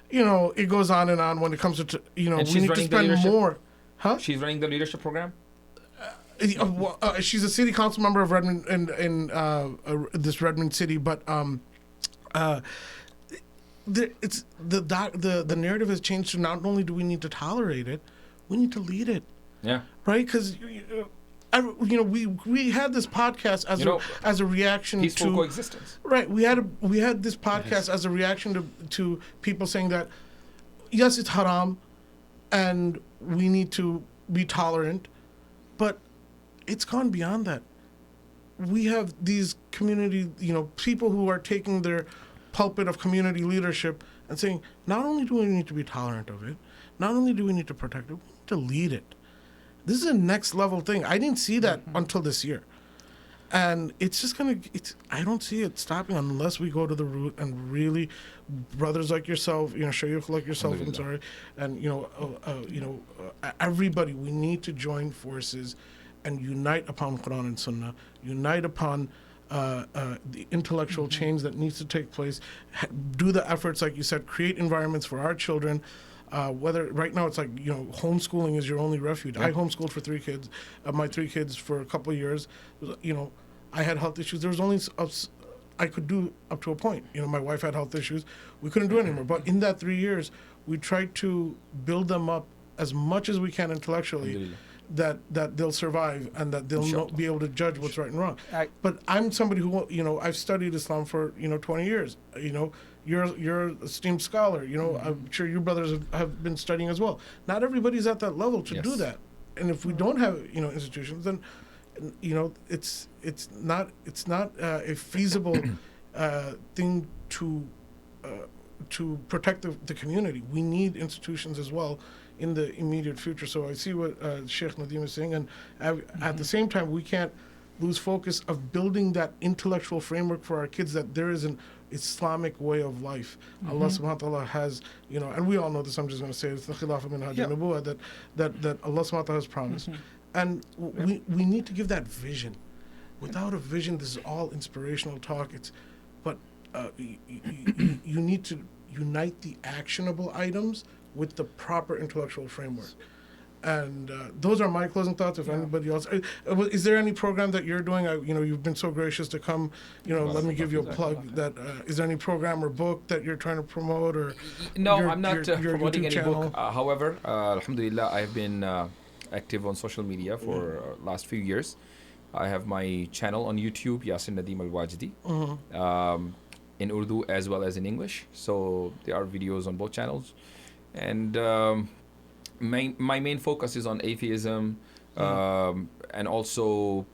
It goes on and on when it comes to, we need to spend more. Huh? She's running the leadership program? She's a city council member of Redmond in this Redmond city, but the narrative has changed to not only do we need to tolerate it, we need to lead it. Yeah. Right? Because we had this podcast as a reaction peaceful to coexistence. Right. We had this podcast as a reaction to people saying that yes, it's haram, and we need to be tolerant, but it's gone beyond that. We have these community, people who are taking their pulpit of community leadership and saying, not only do we need to be tolerant of it, not only do we need to protect it, we need to lead it. This is a next level thing. I didn't see that until this year. And it's just I don't see it stopping unless we go to the root and really, brothers like yourself, shaykh like yourself, I'm sorry, and, everybody, we need to join forces and unite upon Quran and Sunnah, unite upon the intellectual change that needs to take place, do the efforts, like you said, create environments for our children. Whether right now it's like, homeschooling is your only refuge. I homeschooled for 3 kids, my 3 kids for a couple of years. I had health issues. There was only I could do up to a point. My wife had health issues. We couldn't do it anymore. But in that 3 years, we tried to build them up as much as we can intellectually, that they'll survive and that they'll be able to judge what's right and wrong. But I'm somebody who, I've studied Islam for 20 years. You're an esteemed scholar. I'm sure you brothers have been studying as well. Not everybody's at that level to do that. And if we don't have institutions, then it's not a feasible thing to protect the community. We need institutions as well in the immediate future. So I see what Sheikh Nadeem is saying, and at the same time, we can't lose focus of building that intellectual framework for our kids, that there is an Islamic way of life. Allah subhanahu wa ta'ala has, and we all know this, I'm just going to say it's the khilafah min hadi nubuwah that Allah subhanahu wa ta'ala has promised. And we need to give that vision. Without a vision, this is all inspirational talk. But you need to unite the actionable items with the proper intellectual framework. And those are my closing thoughts. If anybody else, is there any program that you're doing? You've been so gracious to come. Let me give you a plug. Is there any program or book that you're trying to promote, or? No, I'm not promoting any channel? book. However, alhamdulillah, I've been active on social media for last few years. I have my channel on YouTube, Yasir Nadeem Al-Wajidi, in Urdu as well as in English. So there are videos on both channels, and my main focus is on atheism, and also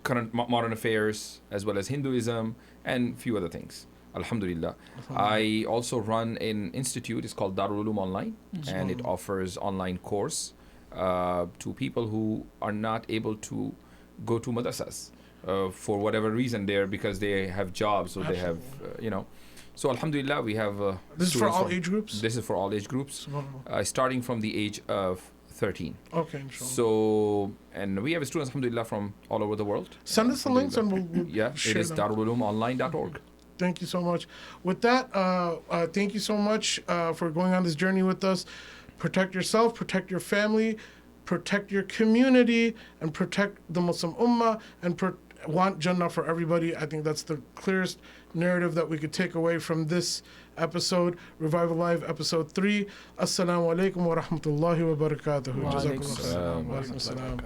current modern affairs, as well as Hinduism and few other things. Alhamdulillah. I also run an institute. It's called Darul Uloom Online, and it offers online course to people who are not able to go to madrasas for whatever reason, because they have jobs or they have, So alhamdulillah, we have this is for all age groups? This is for all age groups, starting from the age of 13. Okay, inshallah. So, and we have students, alhamdulillah, from all over the world. Send us the links and we'll it is darululomonline.org. Thank you so much. With that, thank you so much for going on this journey with us. Protect yourself, protect your family, protect your community, and protect the Muslim Ummah, and want Jannah for everybody. I think that's the clearest narrative that we could take away from this episode, Revival Live, episode 3. Assalamu alaikum wa rahmatullahi wa barakatuhu. Wa alaikum assalam.